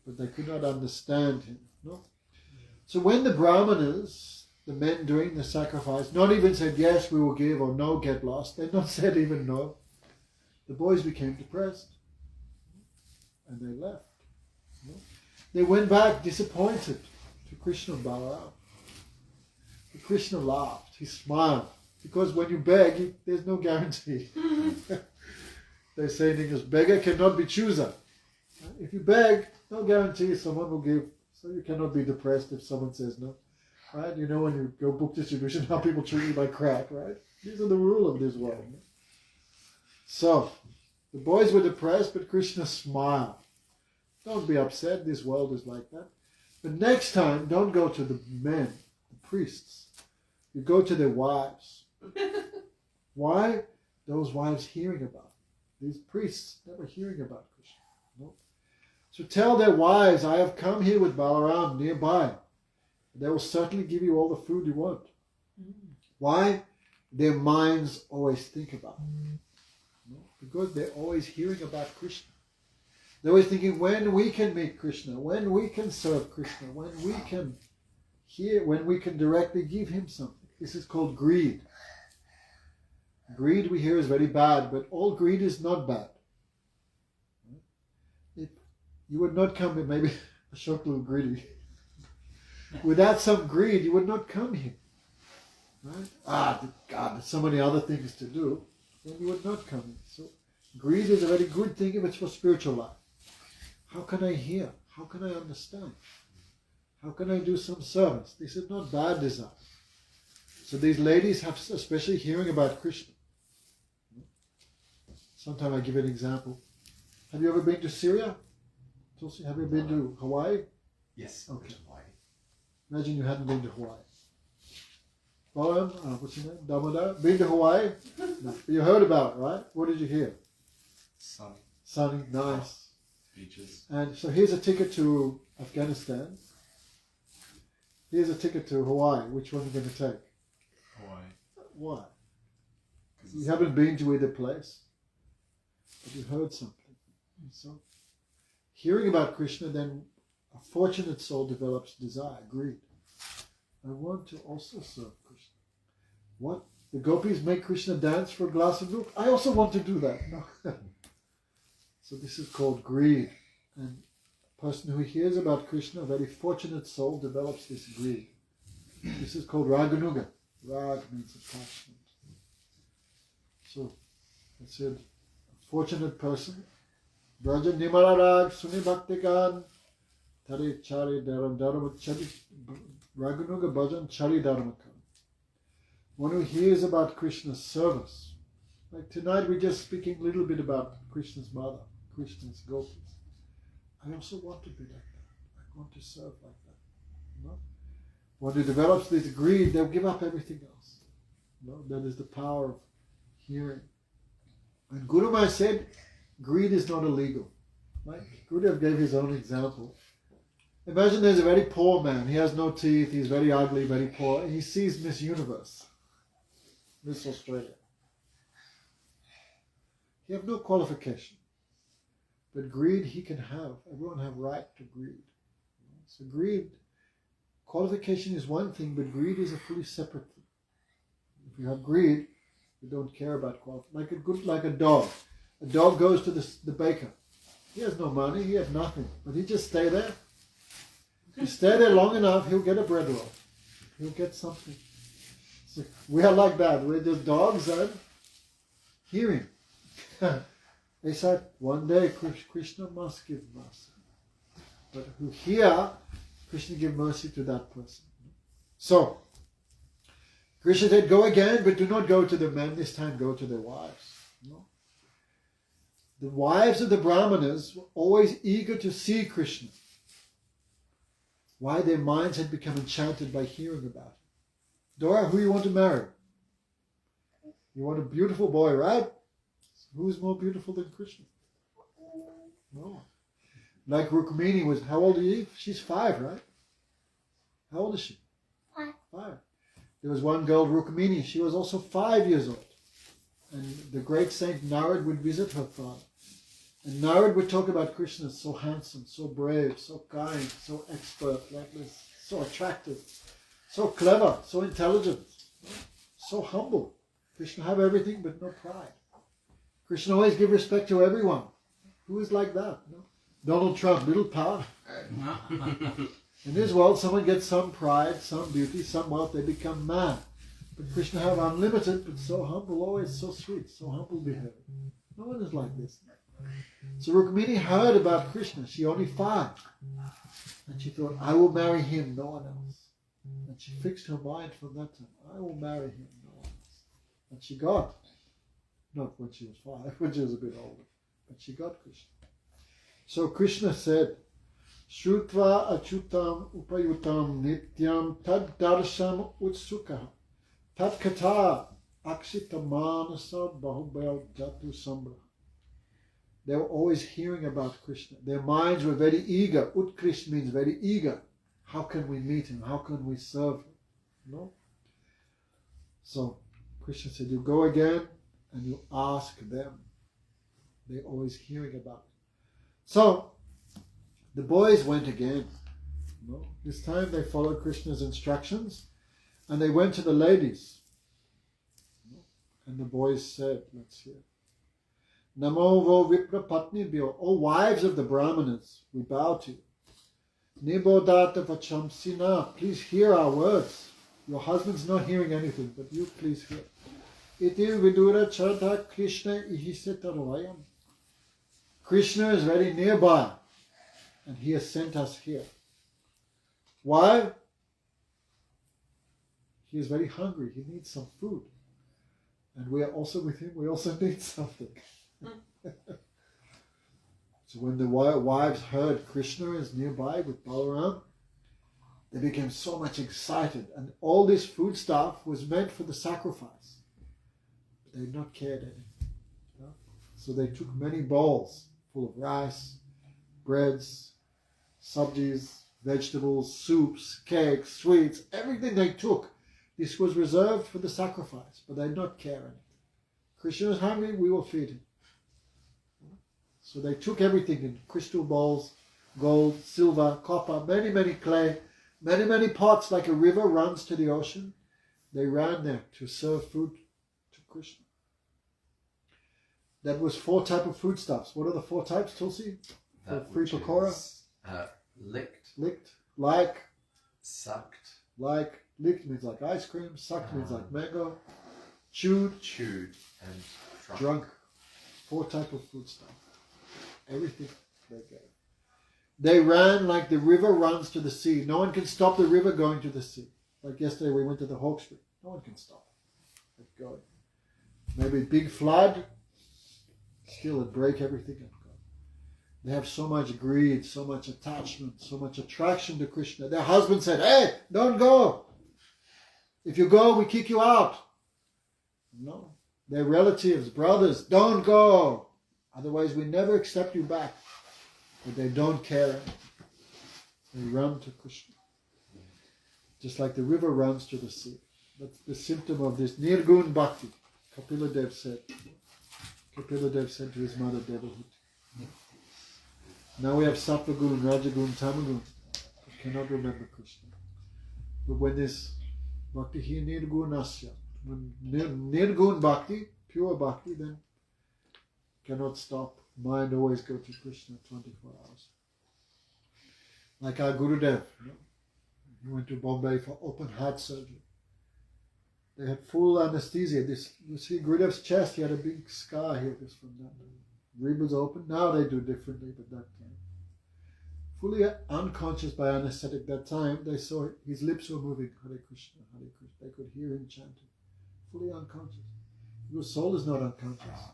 But they could not understand him. No. So when the Brahmanas, the men doing the sacrifice, not even said yes, we will give, or no, get lost, they not said even no, the boys became depressed. And they left. No. They went back disappointed to Krishna and Balaram. But Krishna laughed, he smiled, because when you beg, there's no guarantee. They say in English, beggar cannot be chooser. If you beg, no guarantee someone will give. So you cannot be depressed if someone says no. Right? You know when you go book distribution, how people treat you like crap, right? These are the rule of this world. So, the boys were depressed, but Krishna smiled. Don't be upset, this world is like that. But next time, don't go to the men, the priests. You go to their wives. Why? Those wives hearing about it. These priests never hearing about Krishna. No. So tell their wives, I have come here with Balaram nearby. They will certainly give you all the food you want. Why? Their minds always think about it. No? Because they're always hearing about Krishna. They're always thinking when we can meet Krishna, when we can serve Krishna, when we can hear, when we can directly give him something. This is called greed. Greed we hear is very bad, but all greed is not bad. If you would not come here, maybe a short little greedy. Without some greed, you would not come here. Right? God, there's so many other things to do, then you would not come here. So greed is a very good thing if it's for spiritual life. How can I hear? How can I understand? How can I do some service? This is not bad desire. So these ladies have, especially hearing about Krishna. Sometimes I give an example. Have you ever been to Syria? Tulsi, have you been to Hawaii? Yes. Okay. Why? Imagine you hadn't been to Hawaii. Balaram, what's your name? Damodar? Been to Hawaii? No. You heard about it, right? What did you hear? Sunny. Sunny, nice. Beaches. And so here's a ticket to Afghanistan. Here's a ticket to Hawaii. Which one are you going to take? Hawaii. Why? You haven't been to either place, but you heard something. And so, hearing about Krishna, then a fortunate soul develops desire, greed. I want to also serve Krishna. What? The gopis make Krishna dance for a glass of milk? I also want to do that. No. So this is called greed. And a person who hears about Krishna, a very fortunate soul, develops this greed. This is called raganuga. Rag means attachment. So, I said, a fortunate person, Braja Nimala Rag Suni Bhaktikan Tari Chari Dharam Dharma Chari Raganuga Bhajan Chari Dharmakam. One who hears about Krishna's service. Like tonight we're just speaking a little bit about Krishna's mother, Krishna's gopis. I also want to be like that. I want to serve like that. You know? One who develops this greed, they'll give up everything else. You know? That is the power of hearing. And Guru Maharaj said, greed is not illegal. Like Gurudev gave his own example. Imagine there's a very poor man. He has no teeth. He's very ugly, very poor. And he sees Miss Universe, Miss Australia. He have no qualification. But greed he can have. Everyone have right to greed. So greed, qualification is one thing, but greed is a fully separate thing. If you have greed, you don't care about qualification. Like a dog. A dog goes to the baker. He has no money. He has nothing. But he just stay there. If you stay there long enough, he'll get a bread roll. He'll get something. So we are like that. We're just dogs and hearing. They said, one day Krishna must give mercy. But who hear, Krishna give mercy to that person. So, Krishna said, go again, but do not go to the men. This time go to their wives. No? The wives of the Brahmanas were always eager to see Krishna. Why? Their minds had become enchanted by hearing about him. Dora, who you want to marry? You want a beautiful boy, right? Who's more beautiful than Krishna? No. Like Rukmini was, how old are you? She's 5, right? How old is she? 5. 5. There was one girl, Rukmini, she was also 5 years old. And the great saint Narad would visit her father. And Narad would talk about Krishna, so handsome, so brave, so kind, so expert, like this, so attractive, so clever, so intelligent, so humble. Krishna have everything but no pride. Krishna always give respect to everyone. Who is like that? No? Donald Trump, little power. In this world, someone gets some pride, some beauty, some wealth, they become mad. But Krishna have unlimited, but so humble, always so sweet, so humble behavior. No one is like this. So Rukmini heard about Krishna. She only 5. And she thought, I will marry him, no one else. And she fixed her mind from that time. I will marry him, no one else. And she got. Not when she was 5, when she was a bit older. But she got Krishna. So Krishna said, Shrutva achutam upayutam nityam tad darsham utsukha tad kata aksitamanasa bahubhaya jatu sambra. They were always hearing about Krishna. Their minds were very eager. Utkrish means very eager. How can we meet him? How can we serve him? No? So Krishna said, you go again and you ask them. They're always hearing about it. So the boys went again. No? This time they followed Krishna's instructions and they went to the ladies. No? And the boys said, let's hear. Namo vo vipra patnibhyo, O wives of the Brahmanas, we bow to you. Nibodata vachamsina, please hear our words. Your husband's not hearing anything, but you please hear. Iti vidura chata Krishna ihisetarvayam. Krishna is very nearby, and he has sent us here. Why? He is very hungry. He needs some food. And we are also with him. We also need something. So when the wives heard Krishna is nearby with Balaram, they became so much excited. And all this food stuff was meant for the sacrifice. But they had not cared any. No? So they took many bowls full of rice, breads, sabjis, vegetables, soups, cakes, sweets, everything they took. This was reserved for the sacrifice, but they did not care anything. Krishna is hungry, we will feed him. So they took everything in crystal bowls, gold, silver, copper, many clay, many pots, like a river runs to the ocean. They ran there to serve food to Krishna. That was 4 types of foodstuffs. What are the 4 types, Tulsi? For free pakora? Licked. Licked, like, Sucked. like, licked means like ice cream, sucked means like mango, chewed, And drunk. 4 types of foodstuff. Everything they gave. They ran like the river runs to the sea. No one can stop the river going to the sea. Like yesterday we went to the Hawkesbury. No one can stop it going. Maybe big flood, still it'd break everything and go. They have so much greed, so much attachment, so much attraction to Krishna. Their husband said, hey, don't go. If you go, we kick you out. No. Their relatives, brothers, don't go. Otherwise, we never accept you back. But they don't care. They run to Krishna. Just like the river runs to the sea. That's the symptom of this Nirgun Bhakti. Kapila Dev said to his mother Devahuti. Now we have Sattva Gun, Rajagun, Tamagun. We cannot remember Krishna. But when this Bhakti here, Nirgunasya, when Nirgun Bhakti, pure Bhakti, then cannot stop. Mind always go to Krishna 24 hours. Like our Gurudev. He went to Bombay for open heart surgery. They had full anesthesia. You see Gurudev's chest, he had a big scar here just from that. Rib was open. Now they do differently, but that time. Fully unconscious by anesthetic that time, they saw his lips were moving. Hare Krishna, Hare Krishna. They could hear him chanting. Fully unconscious. Your soul is not unconscious.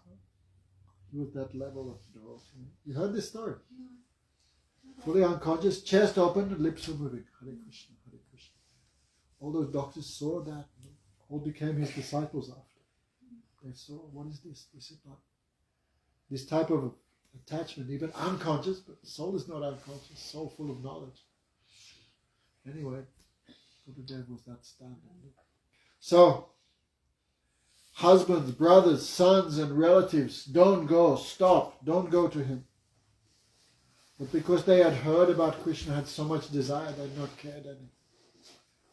He was that level of devotee. You heard this story? Fully unconscious, chest open, lips were moving. Hare Krishna, Hare Krishna. All those doctors saw that. All became his disciples after. They saw, what is this? This is not this type of attachment, even unconscious, but the soul is not unconscious, soul full of knowledge. Anyway, Buddha was that standard. So, husbands, brothers, sons, and relatives, don't go, stop, don't go to him. But because they had heard about Krishna, had so much desire, they had not cared any.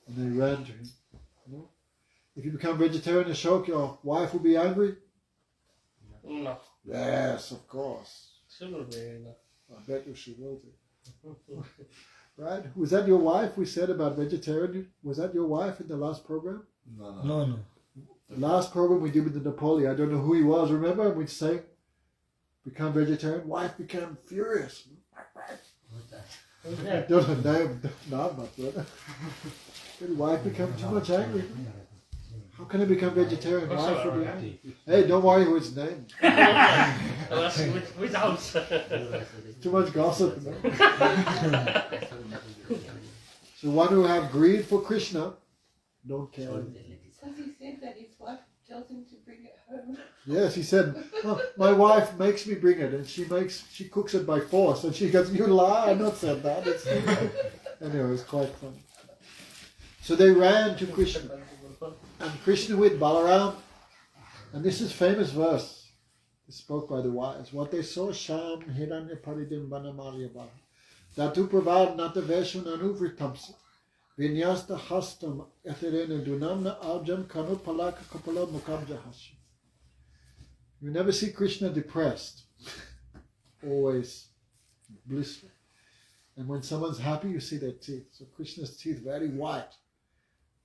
And they ran to him. You know? If you become vegetarian, Ashok, your wife will be angry? No. Yes, of course. Shouldn't be. No. I bet you she will be. Right? Was that your wife we said about vegetarian? Was that your wife in the last program? No. The last program we did with the Napoli, I don't know who he was, remember? We'd say, become vegetarian. Wife became furious. Yeah. Don't know, not my brother. Did wife become too much angry? How can I become vegetarian? Wife will be angry. Hey, don't worry who it's named. Which house? Too much gossip. No? So one who have greed for Krishna, don't care. Because he said that his wife tells him to bring it home. Yes, he said, oh, my wife makes me bring it, and she cooks it by force. And she goes, you lie, I've not said that. Anyway, it was quite funny. So they ran to Krishna. And Krishna with Balaram, and this is famous verse, it's spoke by the wise. What they saw, Sham, Hiranya Paridim Banamalyabha. Datu Pravad Nata Veshun Anuvritamsa. Vinyasta Hastam Eterena Dunamna Abjam Kanu Palaka Kapala Mukabja Hashim. You never see Krishna depressed. Always blissful. And when someone's happy, you see their teeth. So Krishna's teeth very white.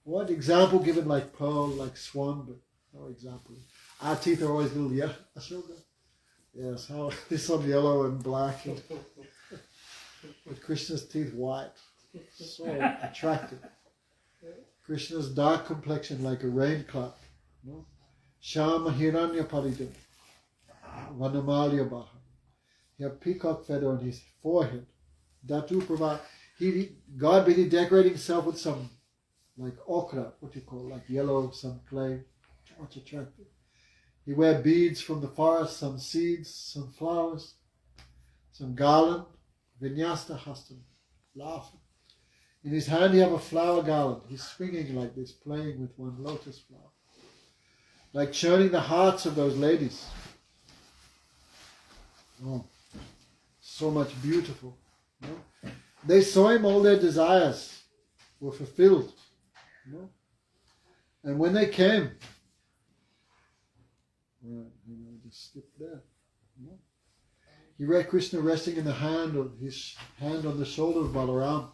What example given like pearl, like swan, but no example. Our teeth are always little yellow. Ashoka? Yes, how this one yellow and black. But Krishna's teeth white. So attractive. Krishna's dark complexion like a rain cloud. No? Shama Hiranya Paridim. Vanamalya Baha. He had peacock feather on his forehead. Datu Prava. God been decorating himself with some like ochra, what do you call it, like yellow, some clay, too much attractive. He wear beads from the forest, some seeds, some flowers, some garland, vinyasta hastam, laughing. In his hand he have a flower garland. He's swinging like this, playing with one lotus flower. Like churning the hearts of those ladies. Oh, so much beautiful. No? They saw him, all their desires were fulfilled. No? And when they came, right, just skip there. No? He read Krishna resting in the hand of his hand on the shoulder of Balaram.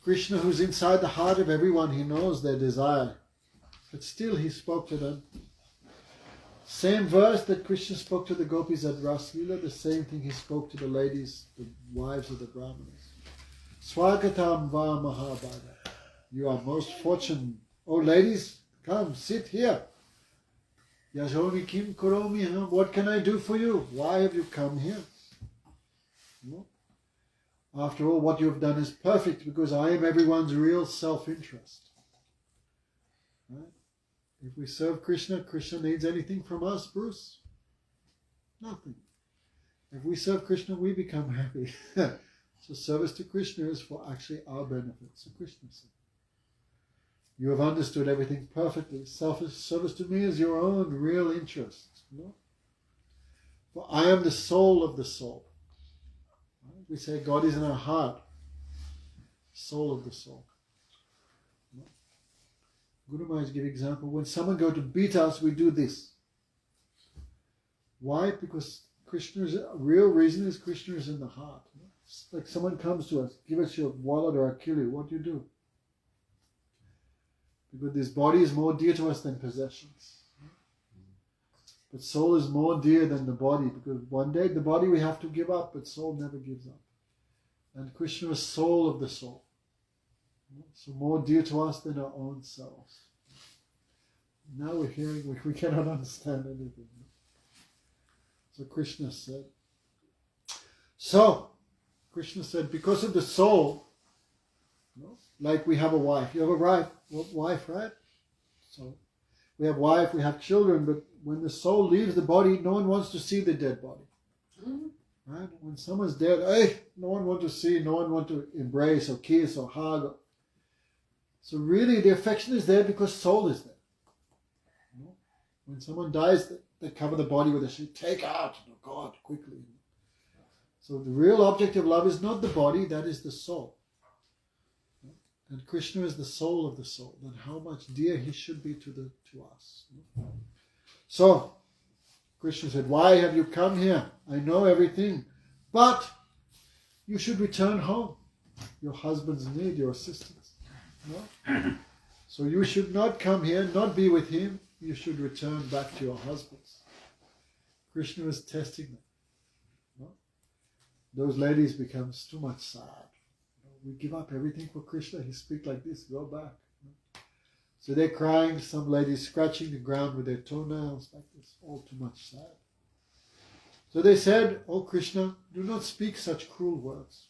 Krishna, who's inside the heart of everyone, he knows their desire, but still he spoke to them. Same verse that Krishna spoke to the gopis at Ras Leela, the same thing he spoke to the ladies, the wives of the Brahmanas. Swagatam va Mahabhaga. You are most fortunate. Oh ladies, come, sit here. Yajoni kim koromi, huh? What can I do for you? Why have you come here? No? After all, what you have done is perfect because I am everyone's real self-interest. Right? If we serve Krishna, Krishna needs anything from us, Bruce? Nothing. If we serve Krishna, we become happy. So service to Krishna is for actually our benefit. So Krishna said, you have understood everything perfectly. Service to me is your own real interest. No? For I am the soul of the soul. Right? We say God is in our heart. Soul of the soul. No? Guru Maharaj give example. When someone go to beat us, we do this. Why? Because Krishna's real reason is Krishna is in the heart. It's like someone comes to us, give us your wallet or I'll kill you. What do? Because this body is more dear to us than possessions. But soul is more dear than the body, because one day the body we have to give up, but soul never gives up. And Krishna is soul of the soul. So more dear to us than our own selves. Now we're hearing, we cannot understand anything. So Krishna said. So, Krishna said, because of the soul, like we have a wife. You have a wife, right? So, we have wife, we have children, but when the soul leaves the body, no one wants to see the dead body. Right? When someone's dead, hey, no one wants to see, no one wants to embrace or kiss or hug. So really the affection is there because soul is there. When someone dies, they cover the body with a sheet. Take out, oh God, quickly. So the real object of love is not the body, that is the soul. And Krishna is the soul of the soul. Then how much dear he should be to us. So, Krishna said, why have you come here? I know everything. But you should return home. Your husbands need your assistance. No? So you should not come here, not be with him. You should return back to your husbands. Krishna is testing them. No? Those ladies become too much sad. We give up everything for Krishna. He speaks like this, go back. So they're crying, some ladies scratching the ground with their toenails like this, all too much sad. So they said, oh Krishna, do not speak such cruel words.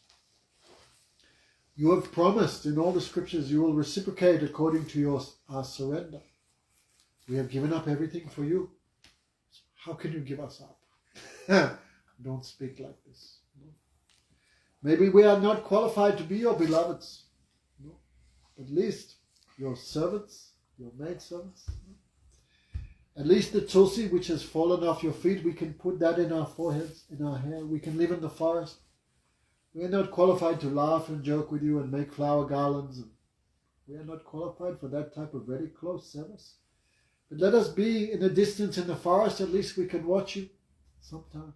You have promised in all the scriptures you will reciprocate according to our surrender. We have given up everything for you. How can you give us up? Don't speak like this. No. Maybe we are not qualified to be your beloveds. No. At least your servants, your maidservants. No. At least the tulsi which has fallen off your feet, we can put that in our foreheads, in our hair. We can live in the forest. We are not qualified to laugh and joke with you and make flower garlands. We are not qualified for that type of very close service. But let us be in a distance in the forest, at least we can watch you sometimes.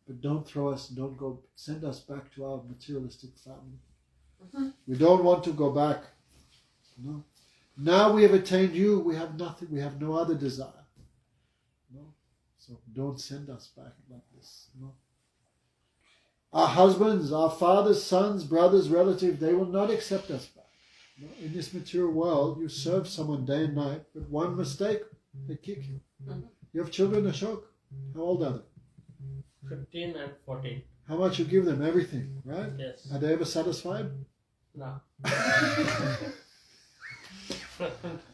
But don't throw us, don't go, send us back to our materialistic family. We don't want to go back. No. Now we have attained you, we have nothing, we have no other desire. No. So don't send us back like this. No. Our husbands, our fathers, sons, brothers, relatives, they will not accept us back. In this material world, you serve someone day and night, but one mistake, they kick you. You have children, Ashok? How old are they? 15 and 14. How much you give them? Everything, right? Yes. Are they ever satisfied? No.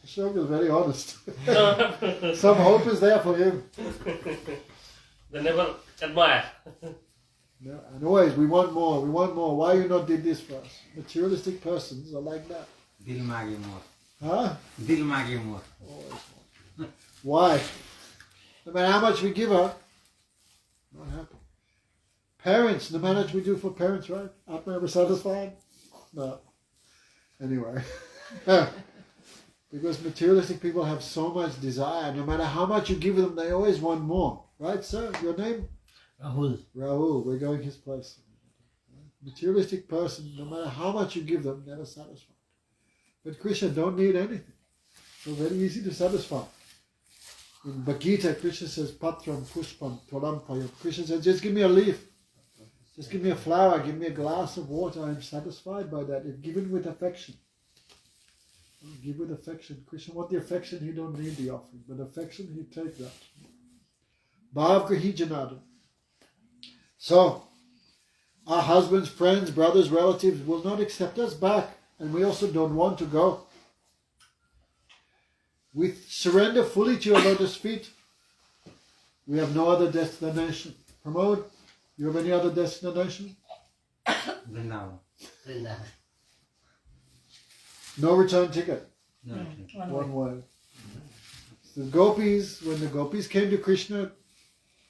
Ashok is very honest. Some hope is there for him. They never admire. No, and always, we want more, we want more. Why you not did this for us? Materialistic persons are like that. Dil mage more. Huh? Dil mage more. Always more. Why? No matter how much we give her, not happy. Parents, no matter what we do for parents, right? Aren't we ever satisfied? No. Anyway. Because materialistic people have so much desire. No matter how much you give them, they always want more. Right, sir? Your name? Rahul, we're going his place. Materialistic person, no matter how much you give them, never satisfied. But Krishna don't need anything. So very easy to satisfy. In Bhagavad Gita, Krishna says, Patram, Pushpam, Twalampayam. Krishna says, just give me a leaf. Just give me a flower, give me a glass of water. I'm satisfied by that. If given with affection. Give with affection. Krishna wants the affection, he don't need the offering. But affection, he take that. Bhav Grahi Janada. So, our husbands, friends, brothers, relatives will not accept us back, and we also don't want to go. We surrender fully to your lotus feet. We have no other destination. Pramod, you have any other destination? Vrindavan. No return ticket. No. One way. The gopis, when the gopis came to Krishna,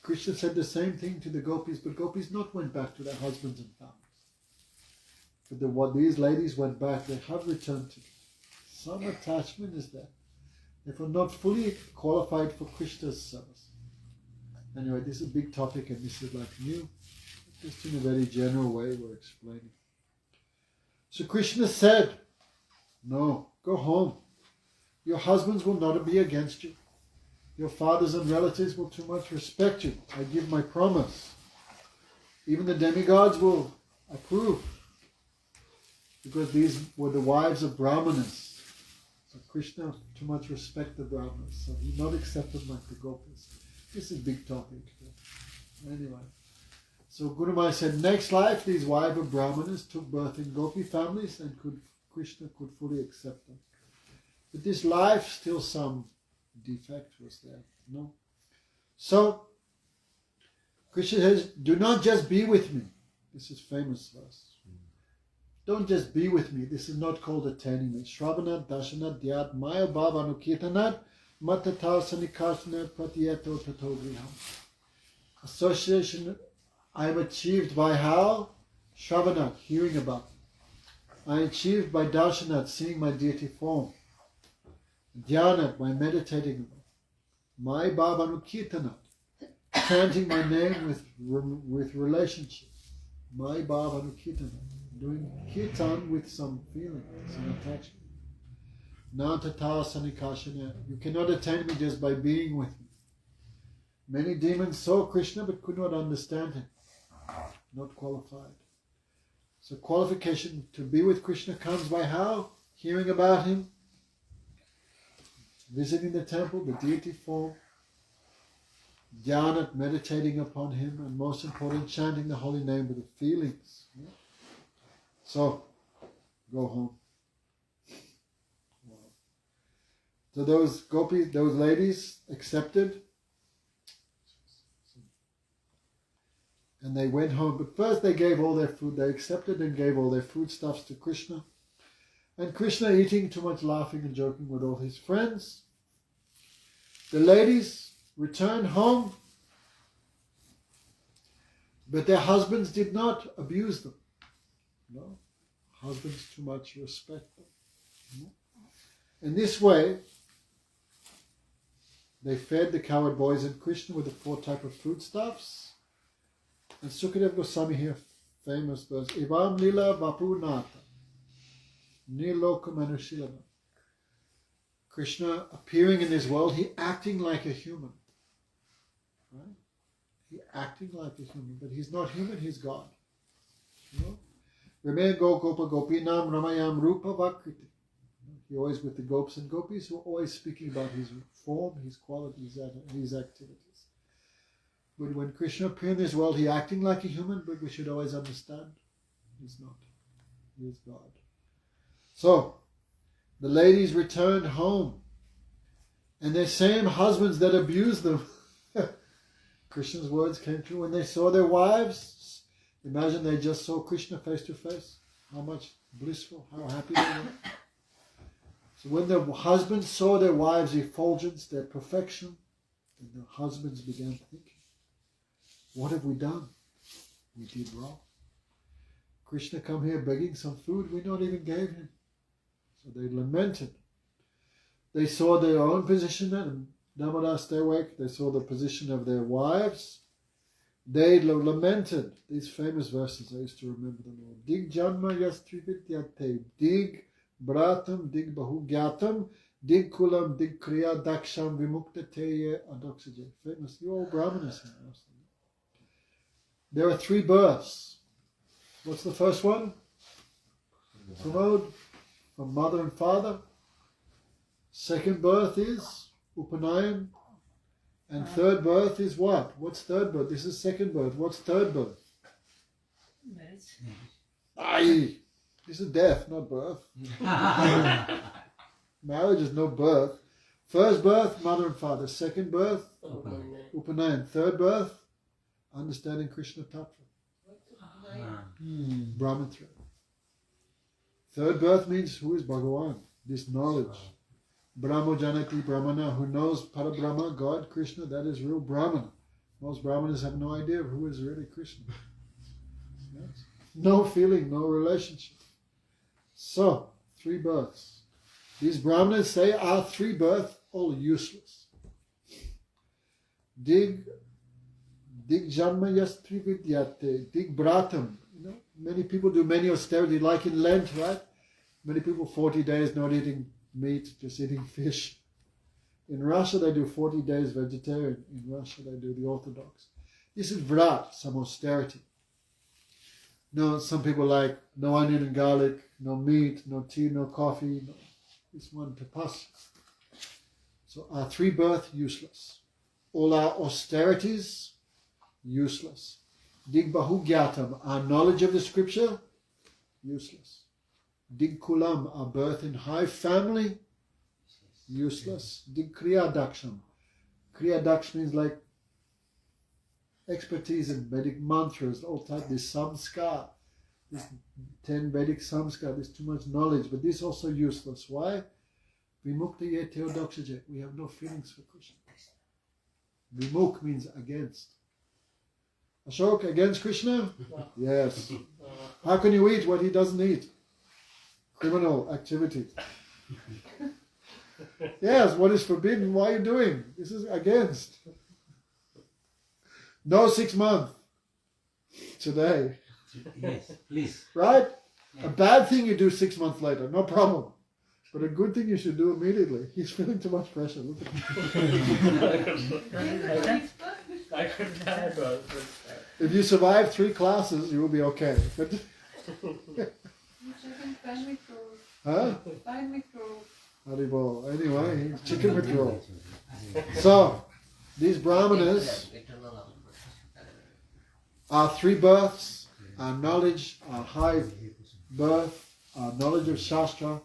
Krishna said the same thing to the gopis, but gopis not went back to their husbands and families. But what these ladies went back, they have returned to. Some attachment is there. Therefore not fully qualified for Krishna's service. Anyway, this is a big topic and this is like new. Just in a very general way we're explaining. So Krishna said, no, go home. Your husbands will not be against you. Your fathers and relatives will too much respect you. I give my promise. Even the demigods will approve. Because these were the wives of Brahmanas. So Krishna too much respect the Brahmanas. So he not accepted like the gopis. This is a big topic. Anyway. So Guru Maharaj said, next life these wives of Brahmanas took birth in gopi families and Krishna could fully accept them. But this life still some defect was there. No. So, Krishna says, do not just be with me. This is famous verse. Don't just be with me. This is not called attaining me. Shravanat, Dashanat, Dhyat, Maya Bhava Anukirtanat, Matata Sanikashanat, Pratiyeto Tatogriham. Association I am achieved by how? Shravanat, hearing about me. I am achieved by Dashanat, seeing my deity form. Dhyanat, by meditating on it. Maya Bhava Anukirtanat, chanting my name with relationship. Maya Bhava Anukirtanat. Doing kirtan with some feeling, some attachment. Nantata sanikashana. You cannot attain me just by being with me. Many demons saw Krishna but could not understand him. Not qualified. So qualification to be with Krishna comes by how? Hearing about him, visiting the temple, the deity form, dhyanat, meditating upon him, and most important, chanting the holy name with the feelings. So, go home. Wow. So those gopis, those ladies accepted. And they went home. But first they gave all their food. They accepted and gave all their foodstuffs to Krishna. And Krishna eating too much, laughing and joking with all his friends. The ladies returned home. But their husbands did not abuse them. No, husbands too much respect them. No. In this way, they fed the cowherd boys and Krishna with the 4 types of foodstuffs. And Sukadev Goswami here, famous verse, Evam lila vapu nata, niloka manushilana. Krishna appearing in this world, he acting like a human. Right? He acting like a human, but he's not human, he's God. You know? Rame Gopa Gopinam Ramayam Rupa Vakriti. He always with the gopis and gopis who are always speaking about his form, his qualities, his activities. But when Krishna appeared in this world, he acting like a human, but we should always understand he's not. He is God. So, the ladies returned home, and their same husbands that abused them, Krishna's words came true when they saw their wives. Imagine they just saw Krishna face to face. How much blissful, how happy they were. So when the husbands saw their wives' effulgence, their perfection, then the husbands began thinking, what have we done? We did wrong. Krishna come here begging some food we not even gave him. So they lamented. They saw their own position, and Damodar, stay awake. They saw the position of their wives. They lamented these famous verses. I used to remember them all. Dig janma yastri vidyate. Dig bratam, dig bahu gyatam, dig kulam, dig kriya daksham vimuktateye adoksaje. Famous. You all Brahmanas here. There are 3 births. What's the first one? Pramod, from mother and father. Second birth is Upanayan. And third birth is what? What's third birth? This is second birth. What's third birth? Marriage. Aye. This is death, not birth. Marriage is no birth. First birth, mother and father. Second birth, Upanayan. Third birth, understanding Krishna Tattva. Brahmatra. Third birth means who is Bhagavan? This knowledge. Brahmo Janati Brahmana, who knows Parabrahma, God, Krishna, that is real Brahmana. Most Brahmanas have no idea of who is really Krishna. Yes? No feeling, no relationship. So, 3 births. These Brahmanas say our 3 births all useless. Dig janma yastri vidyate, dig bratam. You know, many people do many austerity, like in Lent, right? Many people 40 days not eating meat, just eating fish. In Russia, they do 40 days vegetarian. In Russia, they do the Orthodox. This is vrat, some austerity. No, some people like no onion and garlic, no meat, no tea, no coffee. No. This one tapasya. So our 3 birth, useless. All our austerities, useless. Dig bahu gyatam, our knowledge of the scripture, useless. Dig kulam, our birth in high family, useless. The Kriya Daksham. Kriya Daksh means like expertise in Vedic mantras, all type. This samskar, this 10 Vedic samskar, there's too much knowledge, but this is also useless. Why? Vimukta ye teodokshaje. We have no feelings for Krishna. Vimuk means against. Ashok, against Krishna? No. Yes. How can you eat what he doesn't eat? Criminal activity. Yes, what is forbidden? What are you doing? This is against. No 6 months. Today. Yes, please. Right? Yeah. A bad thing you do 6 months later, no problem. But a good thing you should do immediately. He's feeling too much pressure. Look at him. I could die, but If you survive 3 classes, you will be okay. But, Chicken fan withdrawal. huh? Fan withdrawal. Haribol. Anyway, chicken withdrawal. So, these Brahmanas are 3 births, our knowledge, our high birth, our knowledge of Shastra,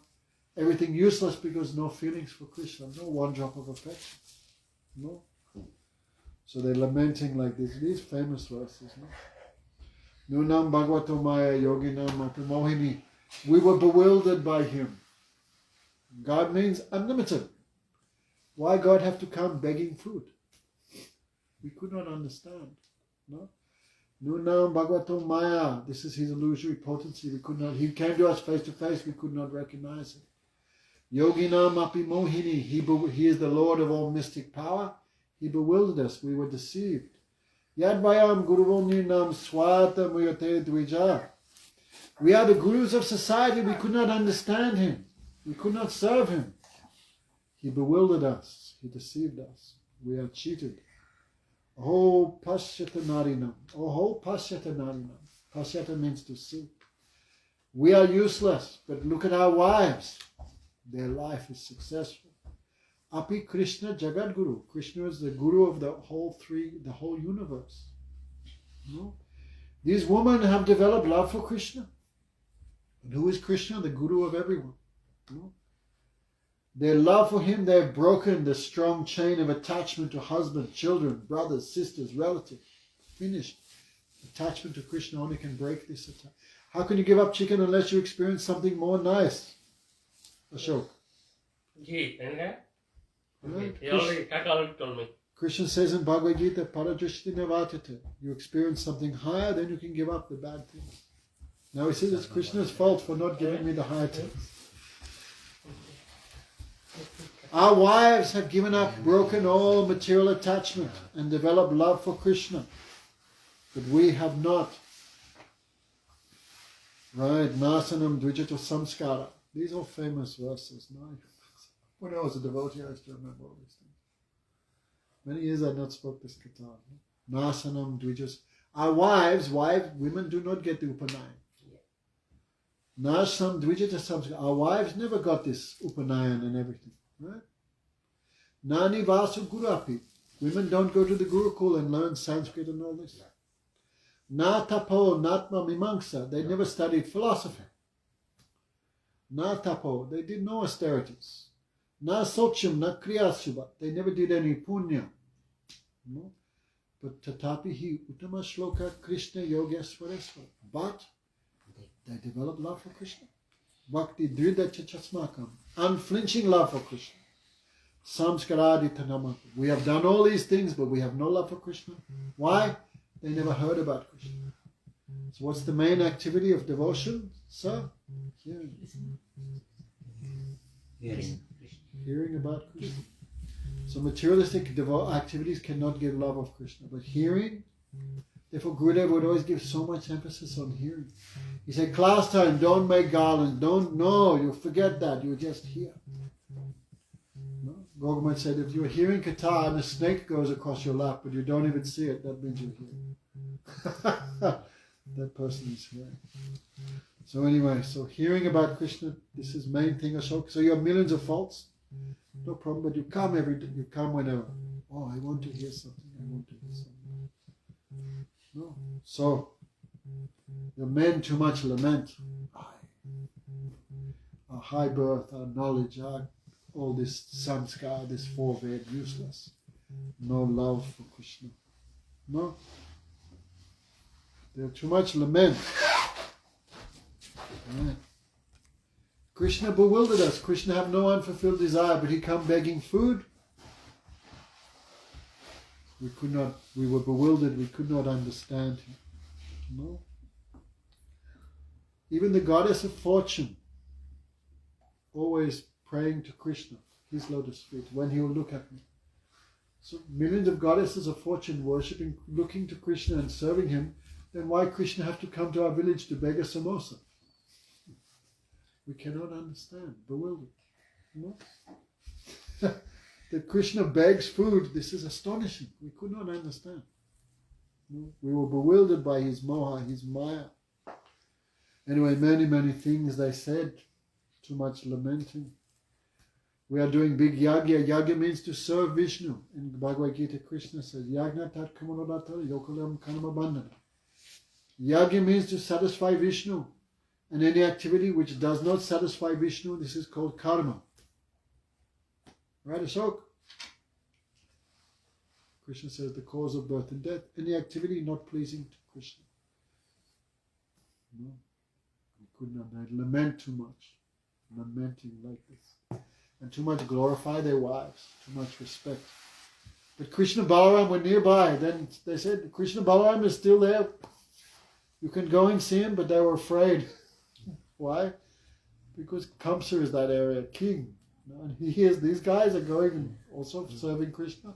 everything useless because no feelings for Krishna, no one drop of affection. No. So they're lamenting like this, these famous verses. No? Nunam Bhagavato Maya Yoginam Apimohini. We were bewildered by him. God means unlimited. Why God have to come begging food? We could not understand. No? Nunam Bhagavato Maya. This is his illusory potency. We could not. He came to us face to face. We could not recognize him. Yoginam api mohini. He is the Lord of all mystic power. He bewildered us. We were deceived. Yadvayam Guruvoninam Swata Muyate Dvija. We are the gurus of society. We could not understand him. We could not serve him. He bewildered us. He deceived us. We are cheated. Oh, Pashyata Narinam. Oh, Pashyata Narinam. Pashyata means to see. We are useless, but look at our wives. Their life is successful. Api Krishna Jagat Guru. Krishna is the guru of the whole universe. No? These women have developed love for Krishna. And who is Krishna? The guru of everyone. No? Their love for him, they have broken the strong chain of attachment to husband, children, brothers, sisters, relatives. Finished. Attachment to Krishna only can break this attachment. How can you give up chicken unless you experience something more nice? Ashok. ghee, and Right? he already, Kaka already told me. Krishna says in Bhagavad Gita, Paradrishti Nevatite. You experience something higher, then you can give up the bad things. Now he says it's Krishna's fault for not giving me the higher things. Our wives have given up, broken all material attachment and developed love for Krishna. But we have not. Right, Nasanam Dvijata Samskara. These are famous verses. No? When I was a devotee, I used to remember all these things. Many years I had not spoke this Katha. Nasanam Dvijas. Our wives, women do not get the Upanayan. Nasam Dvijata Samskara. Our wives never got this Upanayan and everything. Right? Nani Vasu Gurapi. Women don't go to the Gurukul and learn Sanskrit and all this. Na Tapo, Natma Mimamsa. They never studied philosophy. Na Tapo. They did no austerities. Na Sochim, na Kriyasubha. They never did any punya. No? But Tatapi hi Uttama Shloka Krishna Yogeswareswara. But they developed love for Krishna. Bhakti Drida Chachasmakam. Unflinching love for Krishna. Samskaradi Tanama. We have done all these things, but we have no love for Krishna. Why? They never heard about Krishna. So what's the main activity of devotion? Sir? Hearing. Hearing. Hearing about Krishna. So materialistic activities cannot give love of Krishna. But hearing, therefore Gurudev would always give so much emphasis on hearing. He said, class time, don't make garlands. No, you forget that. You just hear. No? Gogamad said, if you're hearing Katha and a snake goes across your lap, but you don't even see it, that means you're hearing. That person is hearing. So anyway, so hearing about Krishna, this is main thing, Ashok. So you have millions of faults, no problem, but you come every day, you come whenever. Oh, I want to hear something, I want to hear something. No. So, the men too much lament. Our high birth, our knowledge, our all this samskar, this foreved, useless. No love for Krishna. No. There's too much lament. Right. Krishna bewildered us. Krishna have no unfulfilled desire, but he come begging food. We were bewildered, we could not understand him. No. Even the goddess of fortune, always praying to Krishna, his lotus feet, when he will look at me. So millions of goddesses of fortune worshipping, looking to Krishna and serving him, then why Krishna have to come to our village to beg a samosa? We cannot understand, bewildered. No? That Krishna begs food, this is astonishing. We could not understand. No? We were bewildered by his moha, his maya. Anyway, many, many things they said. Too much lamenting. We are doing big yagya. Yagya means to serve Vishnu. In Bhagavad Gita, Krishna says, Yagna tat kamanodata yokalam kanama bandhana. Yagya means to satisfy Vishnu. And any activity which does not satisfy Vishnu, this is called karma. Right, Ashok? Krishna says the cause of birth and death. Any activity not pleasing to Krishna. No. We could not lament too much. Lamenting like this. And too much glorify their wives. Too much respect. But Krishna Balaram were nearby. Then they said, Krishna Balaram is still there. You can go and see him, but they were afraid. Why? Because Kamsa is that area, king. And he hears these guys are going and also serving Krishna.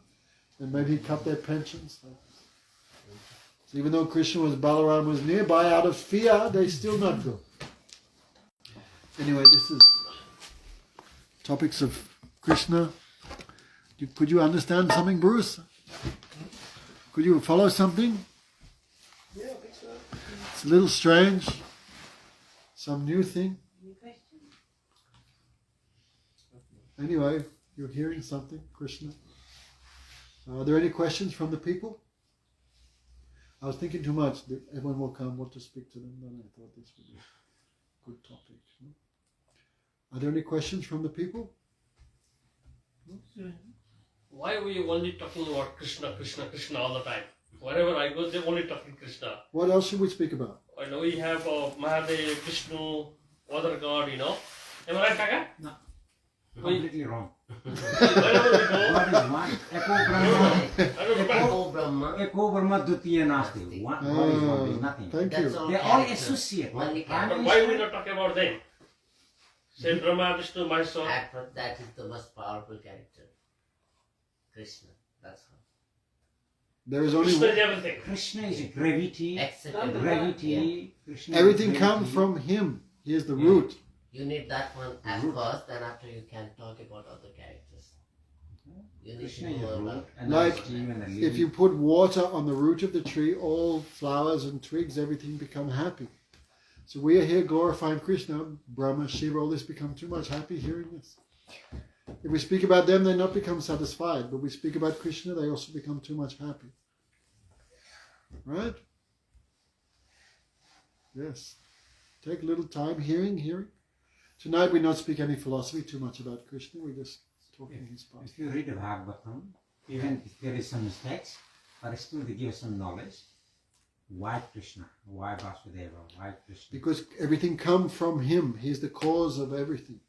And maybe he cut their pensions. So even though Krishna Balaram was nearby, out of fear, they still not go. Anyway, this is topics of Krishna. Could you understand something, Bruce? Could you follow something? Yeah, I think so. It's a little strange. Some new thing. Any questions? Anyway, you're hearing something, Krishna. Are there any questions from the people? I was thinking too much. Everyone will come, want to speak to them. Then I thought this would be a good topic. Are there any questions from the people? Why were you only talking about Krishna, Krishna, Krishna all the time? Wherever I go, they're only talking Krishna. What else should we speak about? I know we have Mahadev, Vishnu, other god, you know. Am I right, Kaka? No. Completely wrong. Wherever we go, What is one? I don't remember. Oh, Brahma. Eko Brahma Dutiya Nasti. One is one, there is nothing. Thank That's you. all. They all character. associate. Only Prime character. But why we Minister- not talk about them? Say Brahma, Vishnu, Maheshwar. That is the most powerful character. Krishna. That's how. There is only Krishna is one. everything. Krishna is gravity. Except Gravity. Krishna is Everything comes gravity. from him. He is the Yeah. root. you need that one at Root. first, then after you can talk about other characters. You need Krishna to is know the root. about. And Like, the stream and the If lily. you put water on the root of the tree, all flowers and twigs, everything become happy. So we are here glorifying Krishna, Brahma, Shiva, all this become too much happy hearing this. If we speak about them, they not become satisfied. But we speak about Krishna, they also become too much happy. Right? Yes. Take a little time hearing. Tonight we not speak any philosophy too much about Krishna. We just talking his part. If you read the Bhagavatam, even if there is some mistakes, but still they give some knowledge. Why Krishna? Why Vasudeva? Why Krishna? Because everything come from him. He's the cause of everything.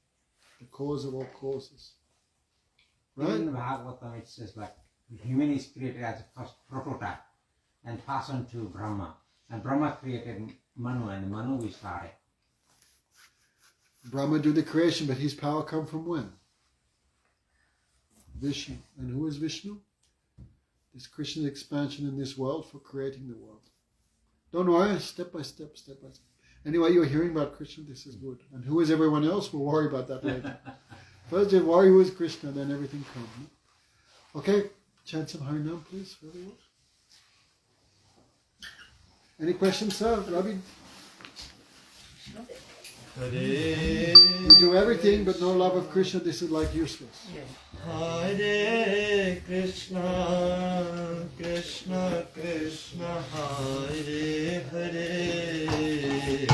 The cause of all causes. Even in Right? the Bhagavatam it says like human is created as a first prototype and passed on to Brahma. And Brahma created Manu and Manu we started. Brahma do the creation, but his power come from when? Vishnu. And who is Vishnu? This Krishna's expansion in this world for creating the world. Don't worry, step by step. Anyway, you're hearing about Krishna, this is good. And who is everyone else? We'll worry about that later. First you worry who is Krishna, then everything comes. Okay, chant some Harinam, please, for everyone. Any questions, sir? Ravi? We do everything, but no love of Krishna, this is like useless. Hare Krishna, Krishna Krishna, Hare Hare,